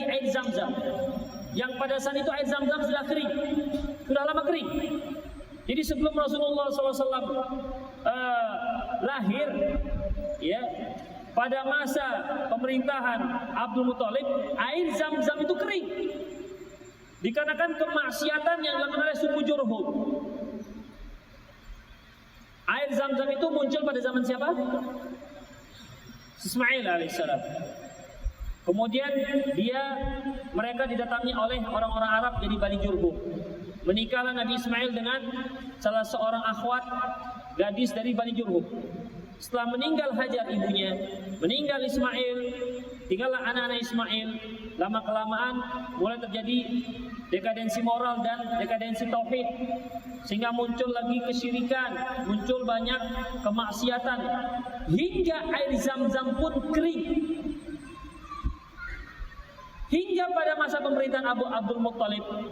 air Zam-Zam. Yang pada saat itu air Zam-Zam sudah kering, sudah lama kering. Jadi sebelum Rasulullah SAW lahir, ya, pada masa pemerintahan Abdul Muttalib, air Zam-Zam itu kering. Dikarenakan kemaksiatan yang dilakukan oleh suku Jurhum. Air Zam-Zam itu muncul pada zaman siapa? Ismail alaihissalam. Kemudian mereka didatangi oleh orang-orang Arab jadi Bani Jurhum. Menikahlah Nabi Ismail dengan salah seorang akhwat gadis dari Bani Jurhum. Setelah meninggal Hajar ibunya, meninggal Ismail, tinggallah anak-anak Ismail. Lama-kelamaan mulai terjadi dekadensi moral dan dekadensi tauhid, sehingga muncul lagi kesyirikan, muncul banyak kemaksiatan, hingga air Zam-Zam pun kering. Hingga pada masa pemerintahan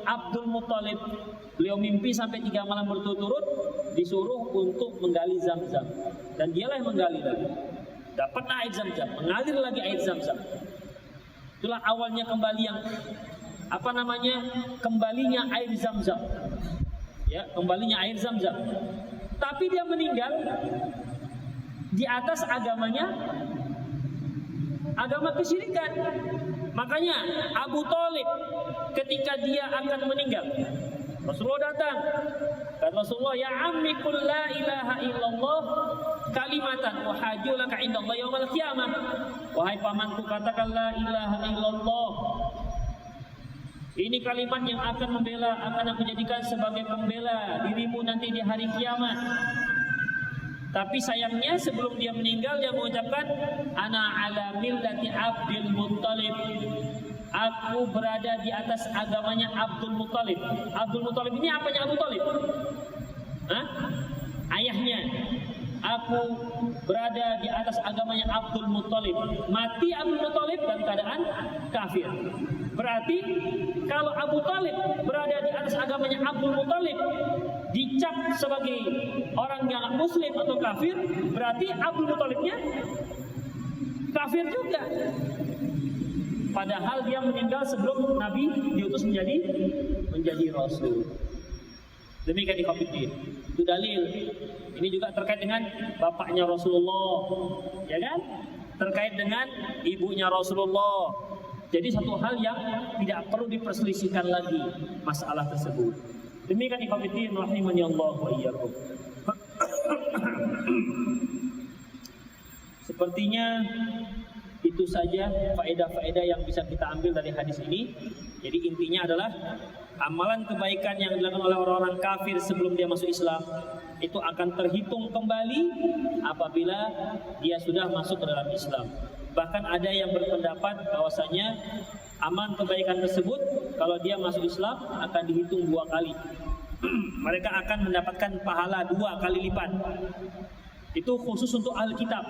Abdul Muttalib, beliau mimpi sampai 3 malam berturut-turut disuruh untuk menggali Zam-Zam, dan dialah yang menggali lagi. Dapatlah air Zam-Zam, mengalir lagi air Zam-Zam. Itulah awalnya kembalinya air Zam-Zam. Ya, kembalinya air Zam-Zam. Tapi dia meninggal di atas agamanya agama kesyirikan. Makanya Abu Thalib ketika dia akan meninggal, Rasulullah datang. Dan Rasulullah, ya ammi qul la ilaha illallah kalimatan uhajju laka indallah yaumil qiyamah. Wahai pamanku, katakan la ilaha illallah. Ini kalimat yang akan aku jadikan sebagai pembela dirimu nanti di hari kiamat. Tapi sayangnya sebelum dia meninggal dia mengucapkan ana ala millati Abdul Muttalib. Aku berada di atas agamanya Abdul Muttalib. Abdul Muttalib ini apanya Abu Thalib? Hah? Ayahnya. Aku berada di atas agamanya Abdul Muttalib. Mati Abdul Muttalib dalam keadaan kafir. Berarti kalau Abu Thalib berada di atas agamanya Abdul Muttalib, dicap sebagai orang yang muslim atau kafir, berarti Abdul Muttalibnya kafir juga. Padahal dia meninggal sebelum Nabi diutus menjadi Rasul. Demikian ikhwatiddin. Itu dalil. Ini juga terkait dengan bapaknya Rasulullah, ya kan? Terkait dengan ibunya Rasulullah. Jadi satu hal yang tidak perlu diperselisihkan lagi masalah tersebut. Demikian ikhwatiddin rahimani Allah wa iyyakum. Sepertinya itu saja faedah-faedah yang bisa kita ambil dari hadis ini. Jadi intinya adalah amalan kebaikan yang dilakukan oleh orang-orang kafir sebelum dia masuk Islam itu akan terhitung kembali apabila dia sudah masuk ke dalam Islam. Bahkan ada yang berpendapat bahwasanya amalan kebaikan tersebut kalau dia masuk Islam akan dihitung 2 kali. Mereka akan mendapatkan pahala 2 kali lipat. Itu khusus untuk ahli kitab.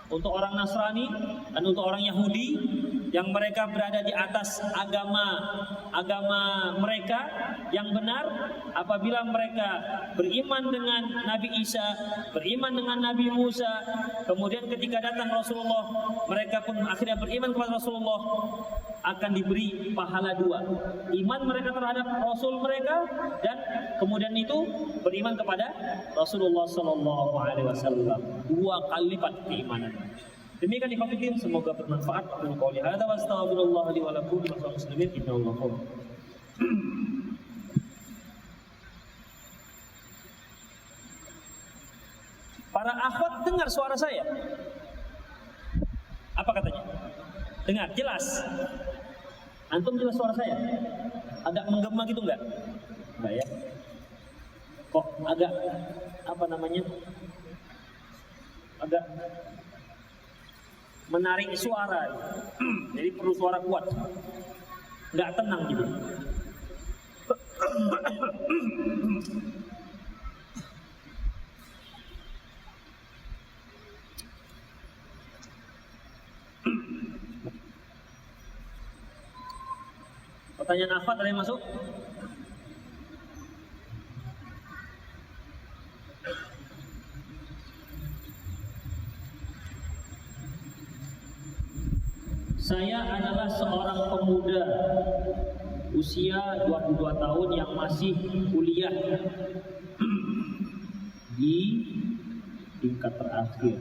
Untuk orang Nasrani dan untuk orang Yahudi yang mereka berada di atas agama mereka yang benar, apabila mereka beriman dengan Nabi Isa, beriman dengan Nabi Musa, kemudian ketika datang Rasulullah, mereka pun akhirnya beriman kepada Rasulullah, akan diberi pahala 2. Iman mereka terhadap Rasul mereka dan kemudian itu beriman kepada Rasulullah Sallallahu Alaihi Wasallam. 2 kali lipat keimanan. Demikian ikhwatiddin, semoga bermanfaat. Aku qouli hadza wa astaghfirullah li wa lakum wa lil muslimin innallaha. Para akhwat dengar suara saya? Apa katanya? Dengar jelas. Antum jelas suara saya? Agak menggema gitu enggak? Enggak ya? Kok agak apa namanya? Agak menarik suara. Jadi perlu suara kuat. Enggak tenang gitu. Pertanyaan akhwat ada yang masuk? Saya adalah seorang pemuda usia 22 tahun yang masih kuliah di tingkat terakhir.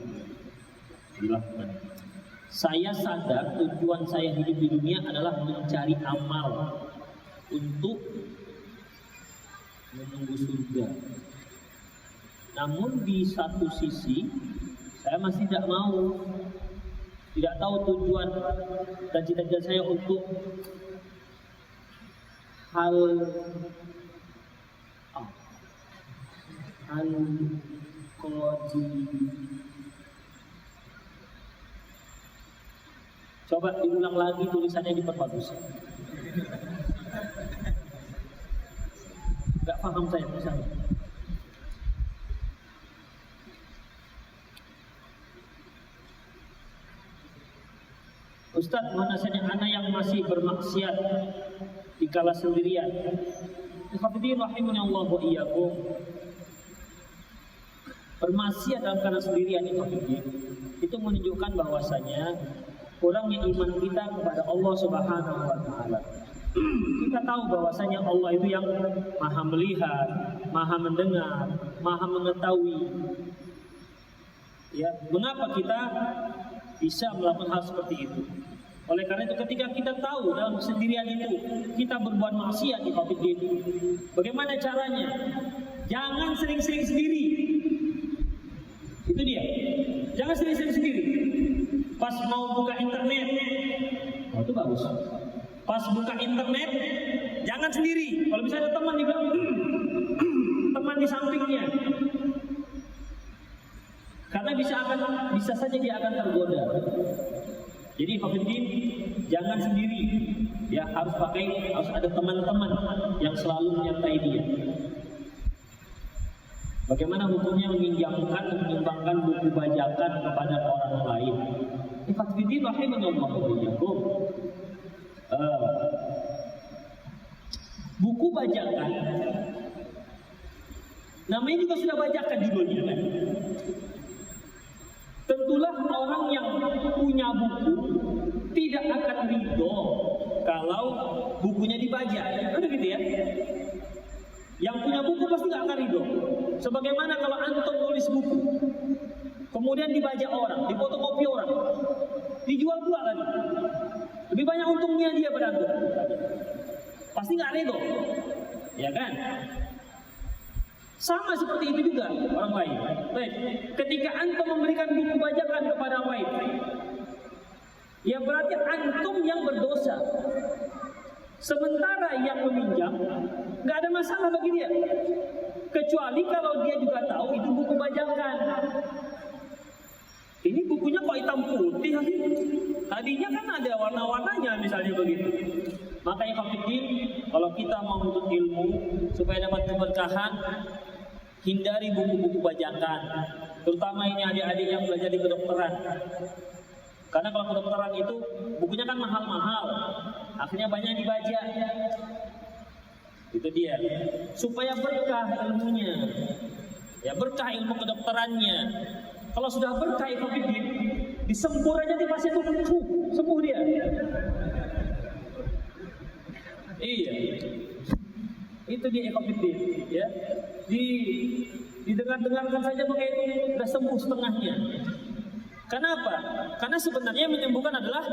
Saya sadar tujuan saya hidup di dunia adalah mencari amal untuk menunggu surga. Namun di satu sisi saya masih tidak tahu tujuan dan cita-cita saya untuk hal coba diulang lagi tulisannya, diperbagus. Gak paham saya tulisannya. Ustaz, mana saja anak yang masih bermaksiat dikala sendirian. Ikhwatiddin rahimani Allah wa iyyakum. Bermaksiat dalam keadaan sendirian itu menunjukkan bahwasanya kurangnya iman kita kepada Allah Subhanahu wa taala. Kita tahu bahwasanya Allah itu yang Maha melihat, Maha mendengar, Maha mengetahui. Ya, mengapa kita bisa melakukan hal seperti itu. Oleh karena itu ketika kita tahu dalam kesendirian itu kita berbuat maksiat di Hafidin, bagaimana caranya? Jangan sering-sering sendiri. Itu dia. Jangan sering-sering sendiri. Pas mau buka internet, oh itu bagus. Pas buka internet, jangan sendiri. Kalau bisa ada teman di belakang, teman di sampingnya. Karena bisa saja dia akan tergoda. Jadi Hafidin jangan sendiri, ya harus ada teman-teman yang selalu menyertai dia. Bagaimana hukumnya meminjamkan dan menyumbangkan buku bajakan kepada orang lain? Hafidin rahimanallah wa iyyakum. Buku bajakan, namanya juga sudah bajakan judulnya kan? Tentulah orang yang punya buku tidak akan ridho kalau bukunya dibajak. Udah gitu ya. Yang punya buku pasti gak akan ridho. Sebagaimana kalau antum nulis buku, kemudian dibajak orang, difotokopi orang, dijual pula lagi. Lebih banyak untungnya dia pada antum. Pasti gak ridho, ya kan? Sama seperti itu juga orang lain. Baik, ketika antum memberikan buku bajakan kepada orang lain, ya berarti antum yang berdosa. Sementara yang meminjam nggak ada masalah bagi dia, kecuali kalau dia juga tahu itu buku bajakan. Ini bukunya kok hitam putih, tadinya kan ada warna-warnanya misalnya begitu. Makanya Hafidin, kalau kita mau menuntut ilmu supaya dapat keberkahan, hindari buku-buku bajakan. Terutama ini adik-adik yang belajar di kedokteran. Karena kalau kedokteran itu bukunya kan mahal-mahal, akhirnya banyak yang dibajak. Itu dia. Supaya berkah ilmunya, ya berkah ilmu kedokterannya. Kalau sudah berkah Hafidin, disembur aja di pasien itu sembuh dia. Iya, itu dia Hafidin, ya. Didengar-dengarkan saja pakai itu sudah sembuh setengahnya. Kenapa? Karena sebenarnya yang menyembuhkan adalah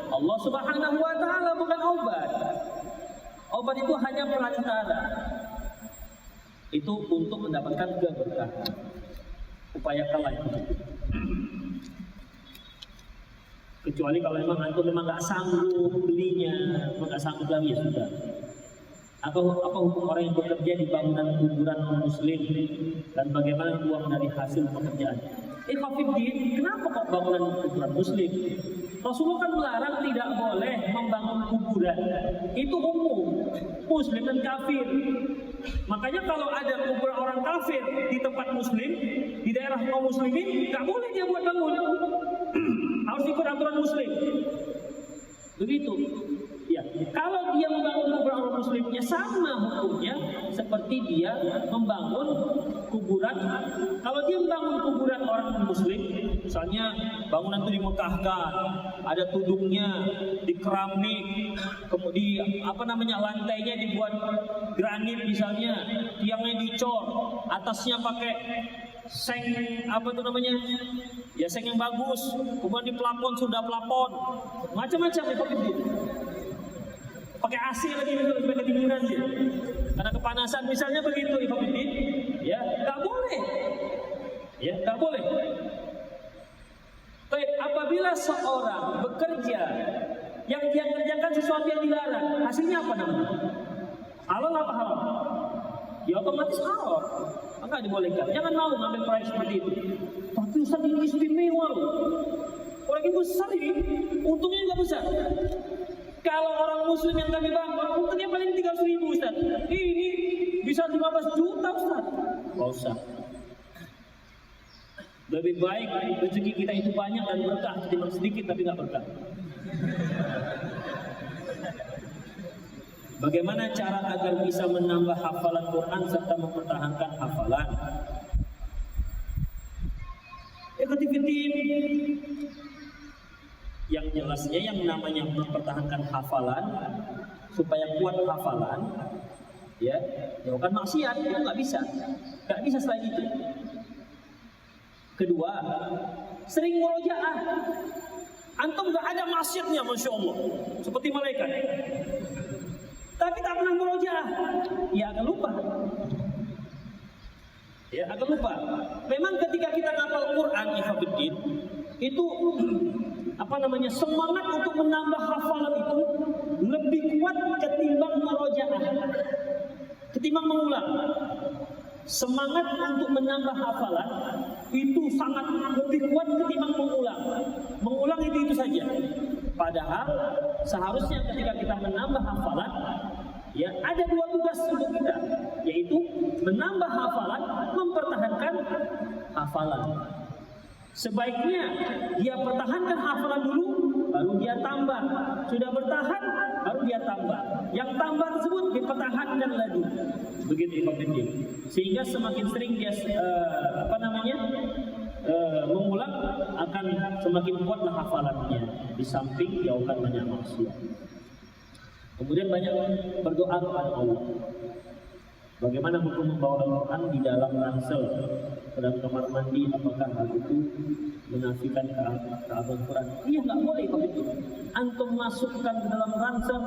Allah Subhanahu wa Ta'ala, bukan obat. Obat itu hanya perantara. Itu untuk mendapatkan keberkahan. Upayakanlah itu. Kecuali kalau memang nggak sanggup belinya, nggak sanggup lagi ya sudah. Atau apa hukum orang yang bekerja di bangunan kuburan non muslim dan bagaimana uang dari hasil pekerjaan? Hafidin, kenapa kok bangunan kuburan muslim? Rasulullah kan melarang tidak boleh membangun kuburan. Itu umum, muslim dan kafir. Makanya kalau ada kuburan orang kafir di tempat muslim, di daerah kaum muslimin, nggak boleh dia buat bangun. Harus ikut aturan muslim. Begitu. Ya, kalau dia membangun kuburan orang muslimnya sama hukumnya seperti dia membangun kuburan. Kalau dia membangun kuburan orang muslim, misalnya bangunan itu dimekahkan, ada tudungnya, di keramik, kemudian lantainya dibuat granit misalnya, tiangnya dicor, atasnya pakai seng seng yang bagus, kemudian di plafon sudah plafon, macam-macam itu. Pakai AC lagi supaya kedinginan dia. Karena kepanasan misalnya begitu Hafidin, ya nggak boleh. Ya nggak boleh. Baik, apabila seorang bekerja yang dia kerjakan sesuatu yang dilarang, hasilnya apa namanya? Halal apa haram? Ya otomatis haram. Maka dibolehkan. Jangan mau ngambil proyek seperti itu. Tapi Ustaz ini istimewa loh. Proyek besar ini, untungnya nggak besar. Kalau orang muslim yang kami bangun, untungnya paling 300.000 Ustaz. Ini bisa 15 juta Ustaz. Nggak usah. Lebih baik rezeki kita itu banyak dan berkah, ketimbang sedikit tapi nggak berkah. Bagaimana cara agar bisa menambah hafalan Quran serta mempertahankan hafalan? Ikhwatifiddin, yang jelasnya yang namanya mempertahankan hafalan supaya kuat hafalan, ya jauhkan maksiat, itu nggak bisa selain itu. Kedua, sering murojaah. wasiatnya, masya Allah, seperti malaikat. Tapi tak pernah murojaah, ya akan lupa. Ya akan lupa. Memang ketika kita ngapal Quran, ikhwatiddin, itu semangat untuk menambah hafalan itu lebih kuat ketimbang murojaah, ketimbang mengulang. Semangat untuk menambah hafalan itu sangat lebih kuat ketimbang mengulang. Mengulang itu saja. Padahal seharusnya ketika kita menambah hafalan, ya ada dua tugas untuk kita, yaitu menambah hafalan, mempertahankan hafalan. Sebaiknya dia pertahankan hafalan dulu, baru dia tambah. Sudah bertahan, baru dia tambah. Yang tambah tersebut dipertahankan lagi. Begitu ikhwatiddin. Sehingga semakin sering dia mengulang, akan semakin kuatlah hafalannya. Di samping jauhkan banyak maksiat. Kemudian banyak berdoa kepada Allah. Bagaimana hukum membawa Al-Quran di dalam ransel ke dalam kamar mandi? Apakah hal itu menafikan keagungan Quran? Iya, nggak boleh kalau itu. Antum masukkan ke dalam ransel.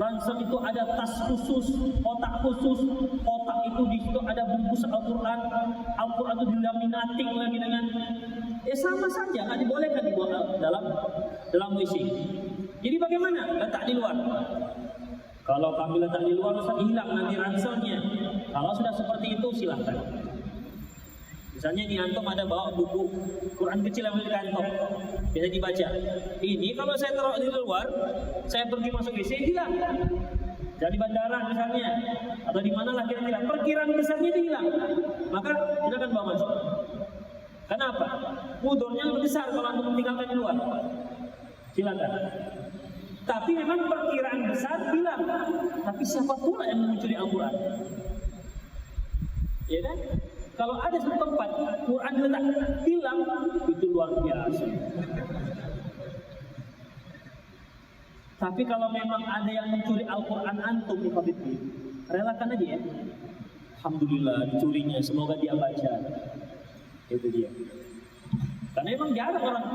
Ransel itu ada tas khusus, kotak khusus. Kotak itu di situ ada bungkus Al-Quran. Al-Quran itu dilaminating lagi dengan sama saja, nggak dibolehkan dibawa dalam WC. Jadi bagaimana? Letak di luar. Kalau kami letak di luar, hilang nanti ranselnya. Kalau sudah seperti itu, silahkan. Misalnya nih, antum ada bawa buku Quran kecil yang di kantong, bisa dibaca. Ini kalau saya taruh di luar, saya pergi masuk WC, hilang. Dari bandara misalnya, atau di manalah kira-kira, perkiraan besarnya hilang. Maka silakan bawa masuk. Kenapa? Mudornya lebih besar kalau antum meninggalkan di luar. Silakan. Tapi memang perkiraan besar bilang, tapi siapa pula yang mencuri Al-Quran? Ya kan? Kalau ada satu tempat Quran diletak hilang, itu luar biasa. Tapi kalau memang ada yang mencuri Al-Quran antum, relakan aja ya. Alhamdulillah dicurinya, semoga dia baca. Itu dia. Karena memang jarang orang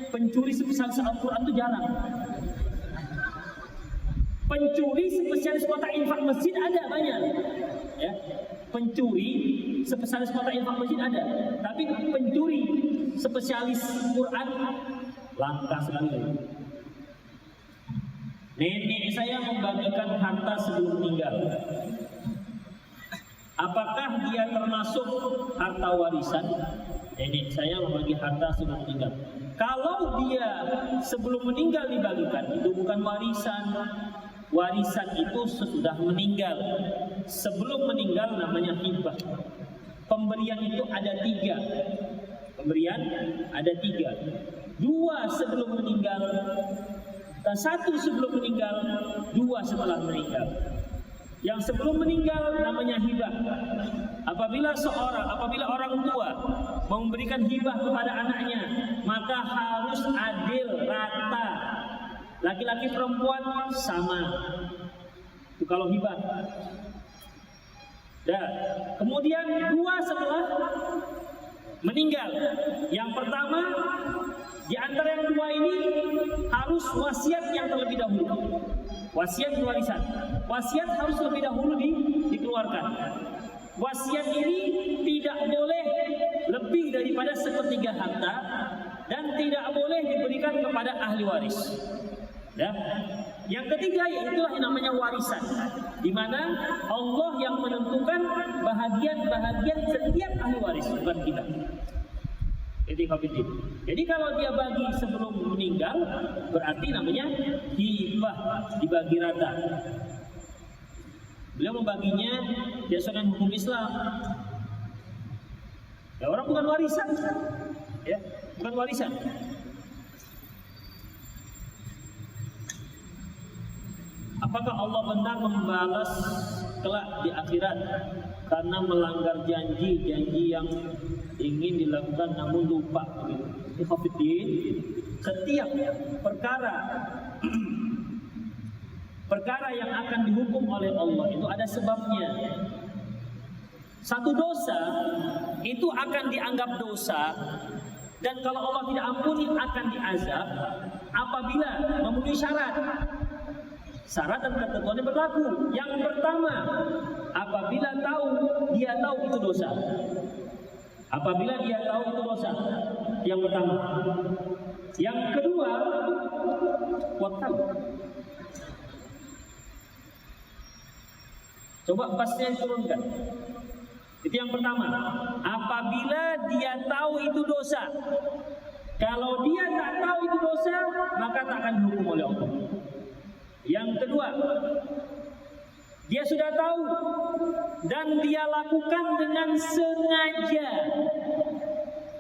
pencuri spesialis Al-Quran itu jarang. Pencuri spesialis kotak infak masjid ada banyak, ya. Pencuri spesialis kotak infak masjid ada, tapi pencuri spesialis Quran langka sekali. Nenek saya membagikan harta sebelum meninggal. Apakah dia termasuk harta warisan? Nenek saya membagi harta sebelum meninggal. Kalau dia sebelum meninggal dibagikan, itu bukan warisan. Warisan itu sesudah meninggal. Sebelum meninggal namanya hibah. Pemberian itu ada 3. Pemberian ada 3. 2 sebelum meninggal, dan 1 sebelum meninggal, 2 setelah meninggal. Yang sebelum meninggal namanya hibah. Apabila orang tua memberikan hibah kepada anaknya, maka harus adil, rata. Laki-laki perempuan sama. Itu kalau hibah. Dan kemudian 2 setelah meninggal. Yang pertama, di antara yang 2 ini harus wasiat yang terlebih dahulu. Wasiat warisan. Wasiat harus lebih dahulu dikeluarkan. Wasiat ini tidak boleh lebih daripada 1/3 harta dan tidak boleh diberikan kepada ahli waris. Ya. Yang ketiga yaitulah yang namanya warisan, di mana Allah yang menentukan bahagian-bahagian setiap ahli waris, bukan kita. Jadi kalau dia bagi sebelum meninggal, berarti namanya hibah, dibagi rata. Beliau membaginya berdasarkan hukum Islam. Ya, orang bukan warisan, ya, bukan warisan. Apakah Allah benar membalas kelak di akhirat karena melanggar janji yang ingin dilakukan namun lupa? Setiap perkara yang akan dihukum oleh Allah itu ada sebabnya. Satu dosa itu akan dianggap dosa Dan kalau Allah tidak ampuni akan diazab apabila memenuhi syarat. Syarat dan ketentuannya berlaku. Yang pertama, apabila dia tahu itu dosa. Apabila dia tahu itu dosa. Yang pertama. Yang kedua, kuat tahu. Coba pasnya turunkan. Itu yang pertama. Apabila dia tahu itu dosa. Kalau dia tak tahu itu dosa, maka tak akan dihukum oleh Allah. Yang kedua, dia sudah tahu dan dia lakukan dengan sengaja.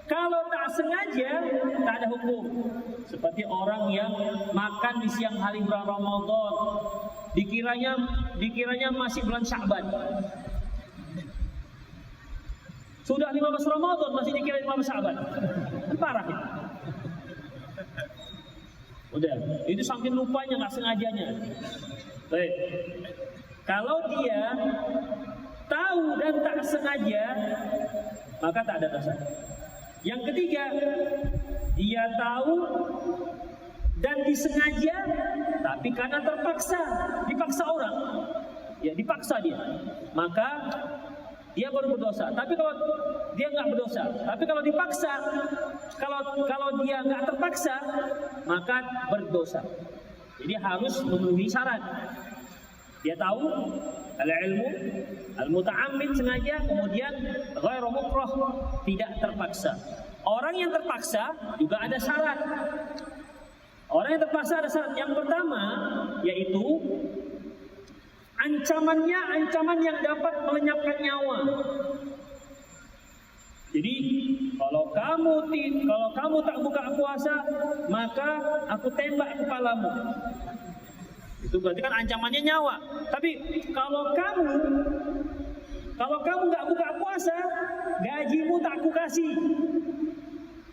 Kalau tak sengaja, tak ada hukum. Seperti orang yang makan di siang hari bulan Ramadan, dikiranya masih bulan Sya'ban. Sudah 15 Ramadan masih dikira 15 Sya'ban. Parah itu. Udah, itu saking lupanya, nggak sengajanya. Baik. Kalau dia tahu dan tak sengaja, maka tak ada dosa. Yang ketiga, dia tahu dan disengaja, tapi karena dipaksa orang, ya dipaksa dia, maka dia baru berdosa. Tapi kalau dia nggak berdosa, tapi kalau dipaksa, kalau dia nggak terpaksa, maka berdosa. Jadi harus memenuhi syarat. Dia tahu al-ilmu al-muta'ammid sengaja, kemudian ghairu mukrah, tidak terpaksa. Orang yang terpaksa juga ada syarat. Orang yang terpaksa ada syarat. Yang pertama yaitu ancamannya ancaman yang dapat melenyapkan nyawa. Jadi kalau kamu tak buka puasa, maka aku tembak kepalamu. Itu berarti kan ancamannya nyawa. Tapi kalau kamu nggak buka puasa, gajimu tak aku kasih.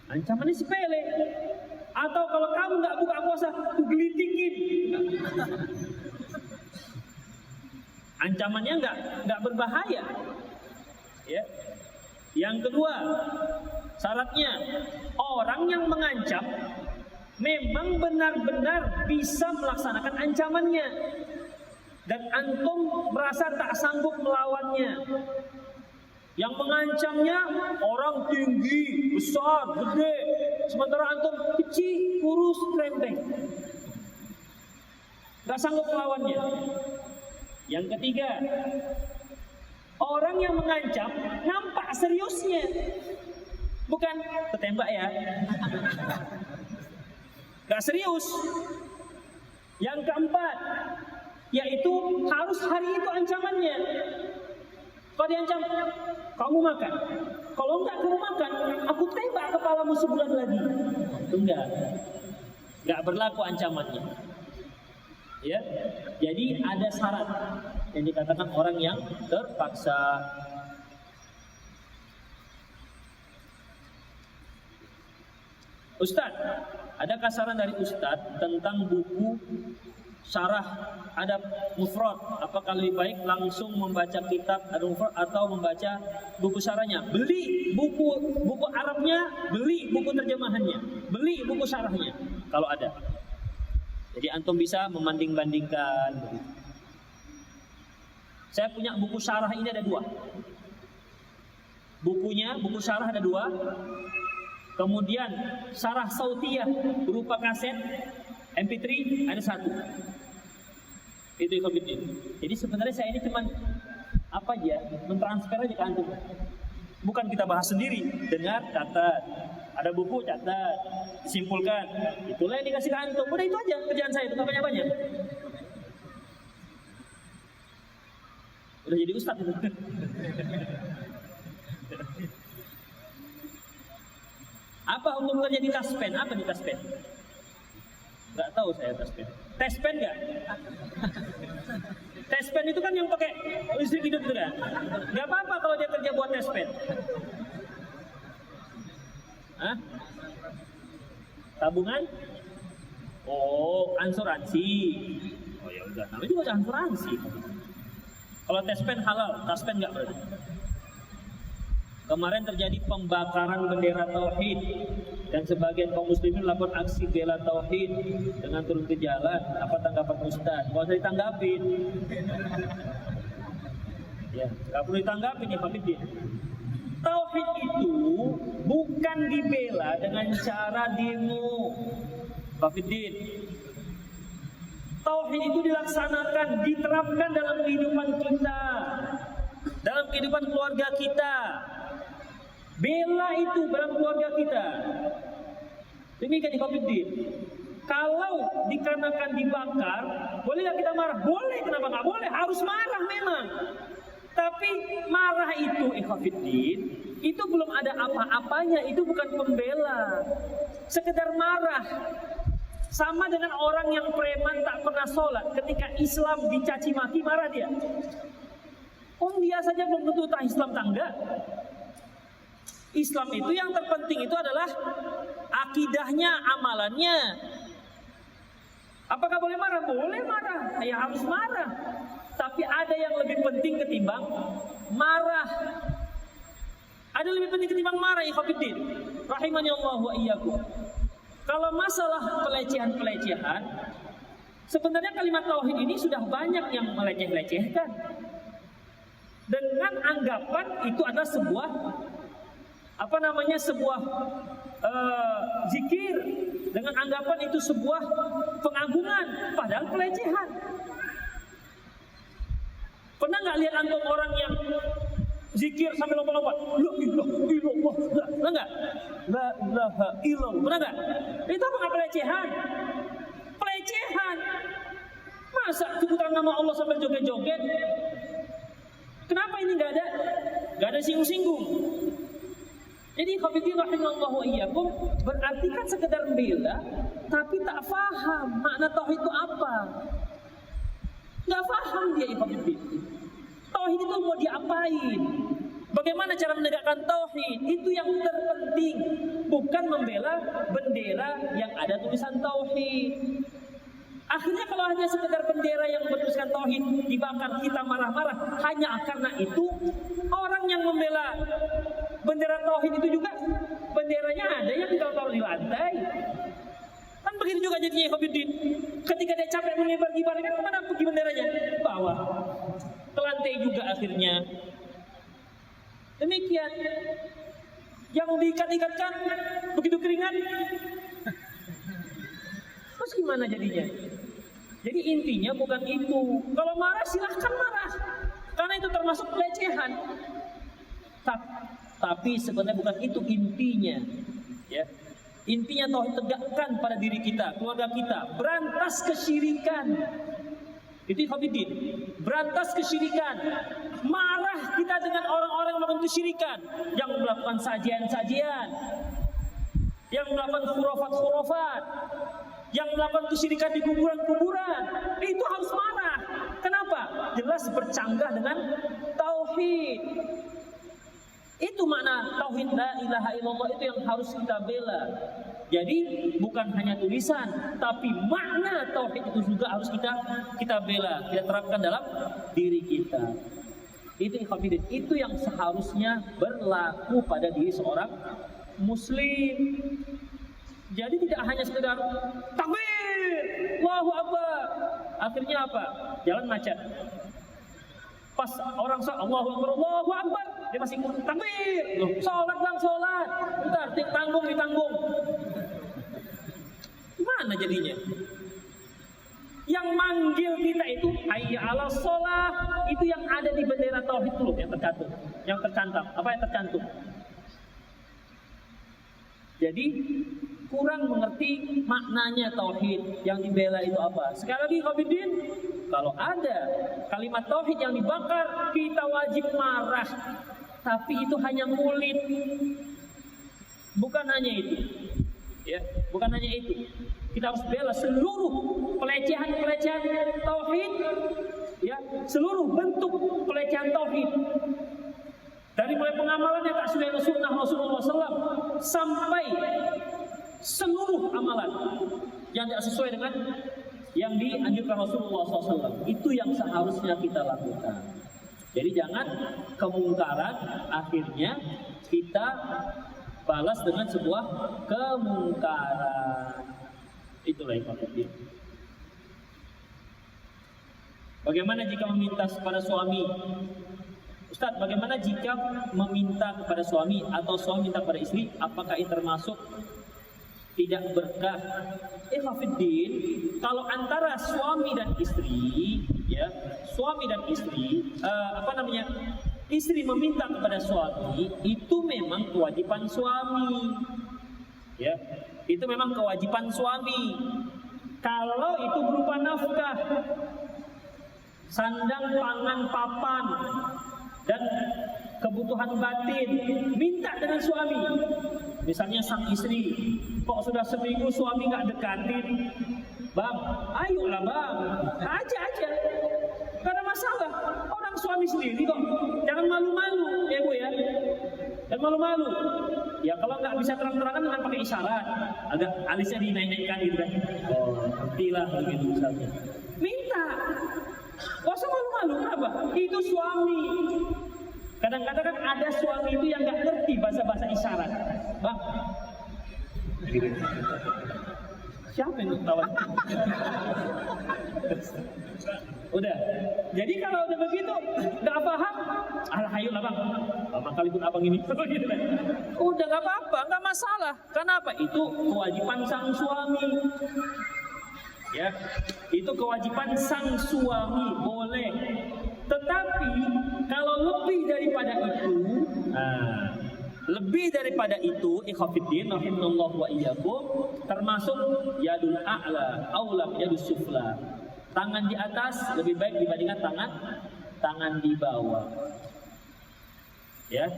Ancamannya sepele. Atau kalau kamu nggak buka puasa, aku gelitikin. Ancamannya nggak berbahaya. Ya. Yang kedua, syaratnya orang yang mengancam memang benar-benar bisa melaksanakan ancamannya dan antum merasa tak sanggup melawannya. Yang mengancamnya orang tinggi, besar, gede, sementara antum kecil, kurus, krempeng, gak sanggup melawannya. Yang ketiga, orang yang mengancam nampak seriusnya, bukan ketembak ya, gak serius. Yang keempat, yaitu harus hari itu ancamannya. Kalau diancam, kamu makan. Kalau enggak kamu makan, aku tembak kepalamu sebulan lagi. Itu enggak berlaku ancamannya. Ya, jadi ada syarat yang dikatakan orang yang terpaksa. Ustaz, adakah saran dari Ustaz tentang buku syarah adab mufrad? Apakah lebih baik langsung membaca kitab adab mufrad atau membaca buku syarahnya? Beli buku Arabnya, beli buku terjemahannya, beli buku syarahnya kalau ada. Jadi antum bisa membanding-bandingkan. Saya punya buku syarah ini ada 2. Buku syarah ada 2. Kemudian syarah sautiyah berupa kaset MP3 ada 1. Itu ikhwatiddin. Jadi sebenarnya saya ini cuma mentransfer aja ke antum. Bukan kita bahas sendiri, dengar, catat. Ada buku, catat, disimpulkan. Itulah yang dikasih ke antum. Udah itu aja kerjaan saya, bukan banyak-banyak. Udah jadi ustaz itu. Apa hukum kerja di taspen? Apa di taspen? Nggak tahu saya taspen. Taspen nggak? Taspen itu kan yang pakai listrik hidup itu kan? Nggak apa-apa kalau dia kerja buat taspen. Hah? Tabungan? Oh, asuransi. Oh ya udah, namanya juga asuransi. Kalau taspen halal, taspen nggak berarti. Kemarin terjadi pembakaran bendera tauhid dan sebagian kaum muslimin melakukan aksi bela tauhid dengan turun ke jalan. Apa tanggapan Ustaz? Nggak usah ditanggapin. Ya, nggak perlu ditanggapin ya Pak Bidin. Tauhid itu bukan dibela dengan cara demo, Pak Bidin. Tauhid itu dilaksanakan, diterapkan dalam kehidupan kita, dalam kehidupan keluarga kita. Bela itu dalam keluarga kita. Demikian Pak Bidin. Kalau dikarenakan dibakar, boleh nggak kita marah? Boleh, kenapa nggak boleh? Harus marah memang. Tapi marah itu, ikhwatiddin, itu belum ada apa-apanya, itu bukan pembela. Sekedar marah. Sama dengan orang yang preman tak pernah sholat, ketika Islam dicaci maki, marah dia. Dia saja belum tentu tak Islam tangga. Islam itu yang terpenting itu adalah akidahnya, amalannya. Apakah boleh marah? Boleh marah, ya harus marah. Tapi ada yang lebih penting ketimbang marah. Ada yang lebih penting ketimbang marah, ikhwatiddin. Rahimani Allah wa iyyakum. Kalau masalah pelecehan-pelecehan, sebenarnya kalimat tauhid ini sudah banyak yang meleceh-lecehkan. Dengan anggapan itu adalah sebuah sebuah zikir, dengan anggapan itu sebuah pengagungan, padahal pelecehan. Pernah nggak lihat antum orang yang zikir sambil lompat-lompat? La ilaha illallah. Pernah nggak? La ilaha illallah. Pernah nggak? Itu apa pelecehan? Pelecehan. Masa sebutan nama Allah sambil joget-joget? Kenapa ini nggak ada? Nggak ada singgung-singgung. Jadi khabithin rahimallahu wa iyyakum, berarti kan sekedar membela, tapi tak faham makna tauhid itu apa. Nggak paham dia ikhwatiddin. Tauhid itu mau diapain? Bagaimana cara menegakkan tauhid? Itu yang terpenting, bukan membela bendera yang ada tulisan tauhid. Akhirnya kalau hanya sekedar bendera yang bertuliskan tauhid dibakar, kita marah-marah hanya karena itu, orang yang membela bendera tauhid itu juga benderanya ada yang ditaruh di lantai. Kan begitu juga jadinya ikhwatiddin. Ketika dia capek mengibar-gibarkan, kemana pergi benderanya? Bawah. Ke lantai juga akhirnya. Demikian. Yang diikat-ikatkan begitu keringat. Terus gimana jadinya? Jadi intinya bukan itu. Kalau marah silahkan marah, karena itu termasuk pelecehan. Tapi sebenarnya bukan itu intinya. Ya. Intinya tauhid tegakkan pada diri kita, keluarga kita, berantas kesyirikan. Itu ikhwatiddin, berantas kesyirikan. Marah kita dengan orang-orang yang melakukan kesyirikan, yang melakukan sajian-sajian, yang melakukan khurafat-khurafat, yang melakukan kesyirikan di kuburan-kuburan. Itu harus marah. Kenapa? Jelas bercanggah dengan tauhid. Itu makna tauhid la ilaha illallah, itu yang harus kita bela. Jadi bukan hanya tulisan, tapi makna tauhid itu juga harus kita bela, kita terapkan dalam diri kita. Itu ikhwatiddin, itu yang seharusnya berlaku pada diri seorang muslim. Jadi tidak hanya sekedar takbir, Allahu Akbar. Akhirnya apa? Jalan macet. Pas orang sholat, Allahu Akbar, Allahu Akbar, dia masih takbir. Sholat bang, sholat. Bentar, ditanggung. Mana jadinya? Yang manggil kita itu hayya 'alas sholah, itu yang ada di bendera tauhid dulu yang tercantum. Apa yang tercantum? Jadi kurang mengerti maknanya tauhid, yang dibela itu apa. Sekali lagi khabithin, kalau ada kalimat tauhid yang dibakar, kita wajib marah. Tapi itu hanya kulit. Bukan hanya itu. Ya, bukan hanya itu. Kita harus bela seluruh pelecehan-pelecehan tauhid, ya, seluruh bentuk pelecehan tauhid. Dari mulai pengamalan yang tak sesuai dengan sunnah Rasulullah SAW sampai seluruh amalan yang tidak sesuai dengan yang dianjurkan Rasulullah SAW. Itu yang seharusnya kita lakukan. Jadi jangan kemungkaran akhirnya kita balas dengan sebuah kemungkaran. Itulah ikhwatiddin. Bagaimana jika meminta kepada suami? Ustaz, bagaimana jika meminta kepada suami atau suami minta kepada istri? Apakah ini termasuk tidak berkah? Ikhwatiddin, kalau antara suami dan istri, ya, suami dan istri, istri meminta kepada suami, itu memang kewajiban suami. Ya, itu memang kewajiban suami. Kalau itu berupa nafkah, sandang, pangan, papan, dan kebutuhan batin, minta dengan suami. Misalnya sang istri, kok sudah seminggu suami nggak dekatin, bang, ayolah bang, aja, gak ada masalah. Orang suami sendiri kok, jangan malu-malu, ya bu ya, jangan malu-malu. Ya kalau nggak bisa terang-terangan dengan pakai isyarat, agak alisnya dinaik-naikkan gitu kan. Oh, nantilah begitu misalnya. Minta. Gak usah malu-malu, kenapa? Itu suami. Kadang-kadang kan ada suami itu yang gak ngerti bahasa-bahasa isyarat. Bang, siapa yang tahu? Udah. Jadi kalau udah begitu, gak paham, ayolah bang, lama kali pun abang ini. Udah gak apa-apa, gak masalah. Kenapa? Itu kewajiban sang suami. Ya, itu kewajiban sang suami, boleh. Tetapi kalau lebih daripada itu, ikhwatiddin rahimallahu wa iyyakum, termasuk yadul a'la aulam yadus sufla. Tangan di atas lebih baik dibandingkan tangan di bawah. Ya.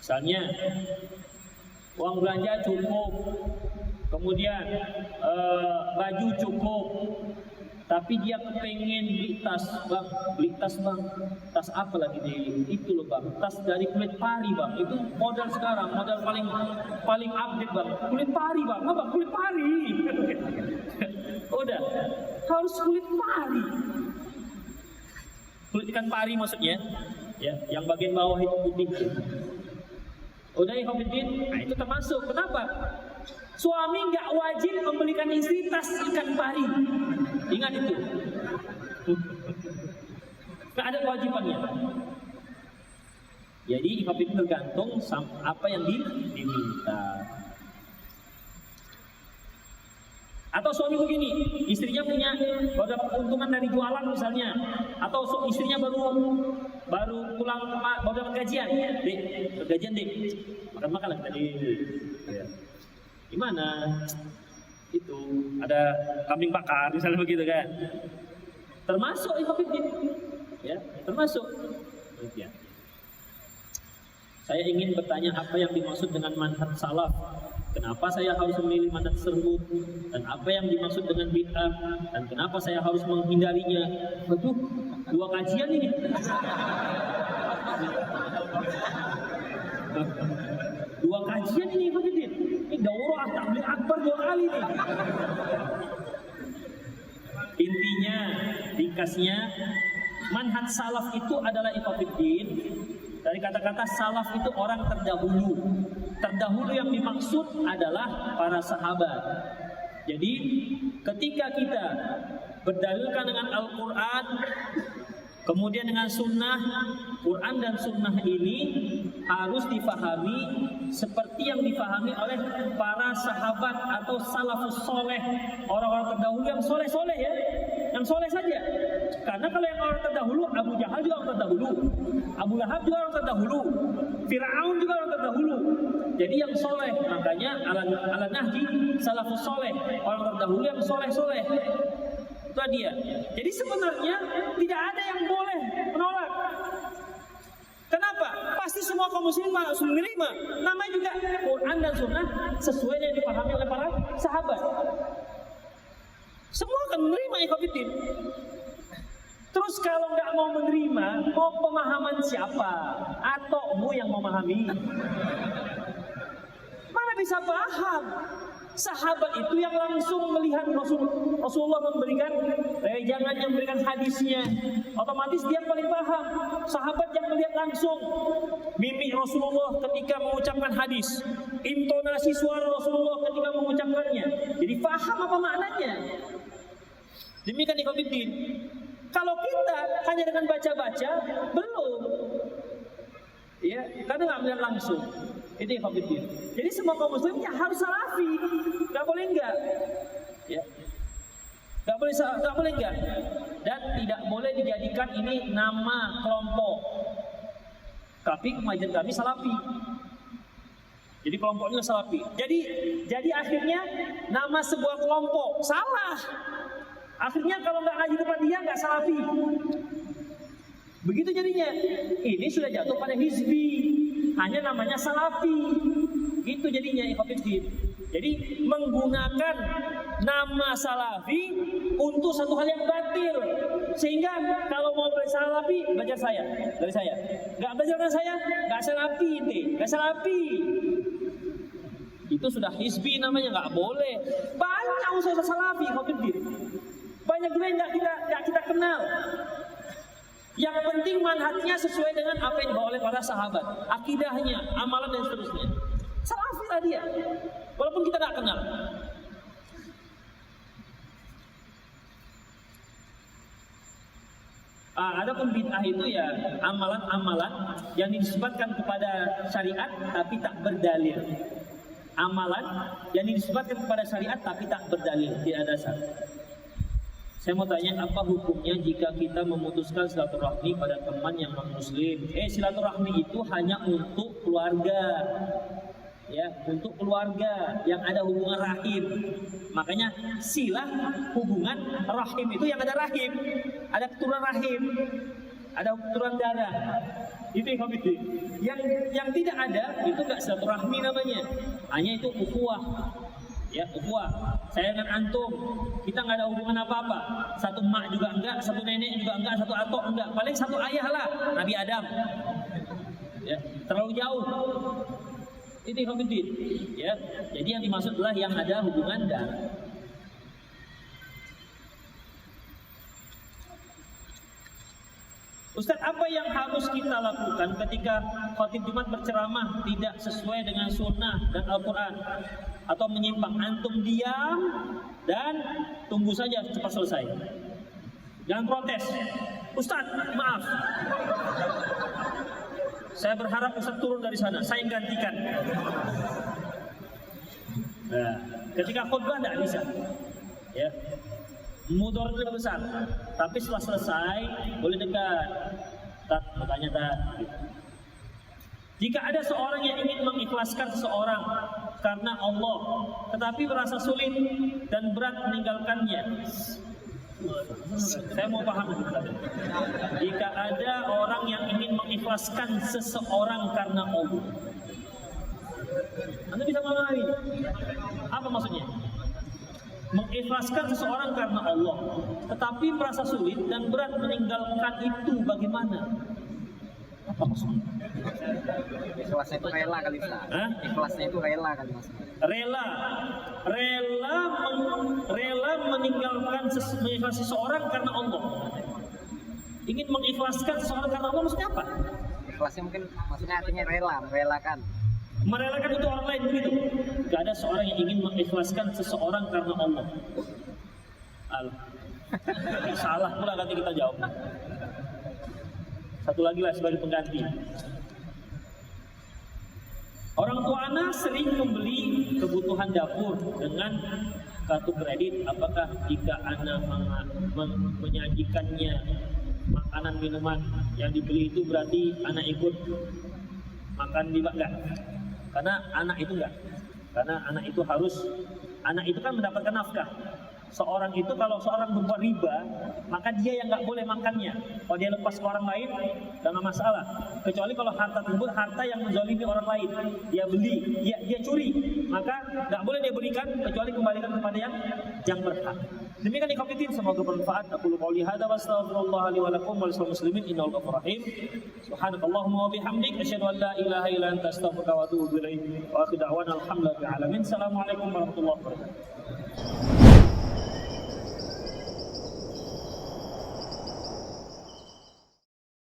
Misalnya uang belanja cukup, kemudian baju cukup, tapi dia kepengen beli tas bang, tas apa lagi nih? Itu loh bang, tas dari kulit pari bang, itu model sekarang, model paling update bang, kulit pari bang, apa kulit pari? Udah, harus kulit pari, kulit ikan pari maksudnya, ya, yang bagian bawah itu putih. Udah ikhwatiddin, nah itu termasuk. Kenapa? Suami nggak wajib membelikan istri tas ikan pari. Ingat itu. Nggak ada kewajibannya. Jadi ikhwatiddin tergantung apa yang diminta. Atau suami begini, istrinya baru dapat keuntungan dari jualan misalnya, atau istrinya baru pulang, baru dapat gajian, dek, gajian dek, makan lah kita dek. Gimana? Itu ada kambing bakar misalnya begitu kan? Termasuk ikhwatiddin, ya, termasuk. Ya. Saya ingin bertanya apa yang dimaksud dengan manhaj salaf. Kenapa saya harus memilih manhaj tersebut? Dan apa yang dimaksud dengan bid'ah? Dan kenapa saya harus menghindarinya? Waduh, 2 kajian ini. 2 kajian ini, ikhwatiddin. Ini daurah tabligh akbar 2 kali nih. Intinya, ringkasnya, manhaj salaf itu adalah ikhwatiddin. Dari kata-kata salaf itu orang terdahulu. Terdahulu yang dimaksud adalah para sahabat. Jadi ketika kita berdalilkan dengan Al-Quran, kemudian dengan sunnah, Quran dan sunnah ini harus difahami seperti yang difahami oleh para sahabat atau salafus soleh, orang-orang terdahulu yang soleh-soleh ya, yang soleh saja. Karena kalau yang orang terdahulu, Abu Jahal juga orang terdahulu, Abu Lahab juga orang terdahulu, Fir'aun juga orang terdahulu. Jadi yang soleh, makanya ala nahji salafus soleh, orang terdahulu yang soleh-soleh. Itu dia. Jadi sebenarnya tidak ada yang boleh menolak. Kenapa? Pasti semua kaum muslimin harus menerima. Namanya juga Quran dan Sunnah sesuai yang dipahami oleh para sahabat. Semua akan menerima ikhwatiddin. Terus kalau nggak mau menerima, mau pemahaman siapa? Atau mu yang memahami? Mana bisa paham? Sahabat itu yang langsung melihat Rasulullah memberikan jangan yang memberikan hadisnya. Otomatis dia paling paham. Sahabat yang melihat langsung mimik Rasulullah ketika mengucapkan hadis, intonasi suara Rasulullah ketika mengucapkannya. Jadi paham apa maknanya. Demikian ikhwatiddin. Kalau kita hanya dengan baca-baca, belum. Ya, karena nggak melihat langsung. Itu ikhwatiddin. Jadi semua kaum muslimin harus salafi. Nggak boleh enggak. Ya. Nggak boleh enggak. Dan tidak boleh dijadikan ini nama kelompok. Tapi kemajuan kami salafi. Jadi kelompoknya salafi. Jadi akhirnya nama sebuah kelompok salah. Akhirnya kalau nggak ngaji depan dia nggak salafi. Begitu jadinya. Ini sudah jatuh pada hizbi. Hanya namanya salafi. Gitu jadinya ikhwatiddin. Jadi menggunakan nama salafi untuk satu hal yang batil. Sehingga kalau mau belajar salafi, belajar saya, dari saya. Nggak belajar dengan saya, nggak salafi nih, nggak salafi. Itu sudah hizbi namanya, nggak boleh. Banyak usaha salafi ikhwatiddin. Banyak juga yang nggak kita kenal. Yang penting manhajnya sesuai dengan apa yang dibawa oleh para sahabat, akidahnya, amalan dan seterusnya. Salafi lah dia, walaupun kita nggak kenal. Adapun bid'ah itu ya amalan-amalan yang disebutkan kepada syariat tapi tak berdalil. Amalan yang disebutkan kepada syariat tapi tak berdalil, tidak dasar. Saya mau tanya, apa hukumnya jika kita memutuskan silaturahmi pada teman yang non-muslim? Silaturahmi itu hanya untuk keluarga, ya, untuk keluarga yang ada hubungan rahim. Makanya silah hubungan rahim itu yang ada rahim, ada keturunan rahim, ada keturunan darah. Itu yang tidak ada itu nggak silaturahmi namanya, hanya itu ukhuwah. Ya, ukhuwah. Saya dengan antum, kita nggak ada hubungan apa-apa. Satu mak juga enggak, satu nenek juga enggak, satu atok enggak. Paling satu ayah lah, Nabi Adam. Ya, terlalu jauh. Itu ikhwatiddin. Ya, jadi yang dimaksud adalah yang ada hubungan darah. Ustaz, apa yang harus kita lakukan ketika khatib Jumat berceramah tidak sesuai dengan sunnah dan Al-Quran atau menyimpang? Antum diam dan tunggu saja cepat selesai. Jangan protes. Ustaz, maaf. Saya berharap Ustaz turun dari sana, saya gantikan. Nah, ketika khutbah tidak bisa. Ya. Mudarat lebih besar, tapi setelah selesai boleh dekat. Bertanya gitu. Jika ada seorang yang ingin mengikhlaskan seseorang karena Allah, tetapi merasa sulit dan berat meninggalkannya, saya mau paham. Jika ada orang yang ingin mengikhlaskan seseorang karena Allah, Anda bisa memahami apa maksudnya? Mengikhlaskan seseorang karena Allah, tetapi merasa sulit dan berat meninggalkan itu, bagaimana? Apa maksudnya? Ikhlasnya itu rela kali Ustaz. Ikhlasnya itu rela kali Mas. Rela meninggalkan mengikhlaskan seseorang karena Allah. Ingin mengikhlaskan seseorang karena Allah maksudnya apa? Ikhlasnya mungkin maksudnya artinya rela, merelakan. Merelakan untuk orang lain begitu. Gak ada seorang yang ingin mengikhlaskan seseorang karena Allah. Salah pula nanti kita jawab. Satu lagi lah sebagai pengganti. Orang tua anak sering membeli kebutuhan dapur dengan kartu kredit. Apakah jika anak menyajikannya makanan minuman yang dibeli itu berarti anak ikut makan riba? Enggak. Karena anak itu enggak. Karena anak itu kan mendapatkan nafkah. seorang itu kalau seorang berbuat riba, maka dia yang nggak boleh makannya. Kalau dia lepas ke orang lain, nggak masalah. Kecuali kalau harta tersebut harta yang menzalimi orang lain, dia beli, dia curi, maka nggak boleh dia berikan kecuali kembalikan kepada yang berhak. Demikian ikhwatiddin, semoga bermanfaat. Aku qouli hadza wa astaghfirullah li wa lakum wa lisal muslimin innahu ghafurur rahim. Subhanakallahumma wa bihamdik asyhadu an la ilaha illa anta astaghfiruka wa atubu ilaik. Wa akhiru da'wana alhamdulillahi rabbil alamin. Assalamualaikum warahmatullahi wabarakatuh.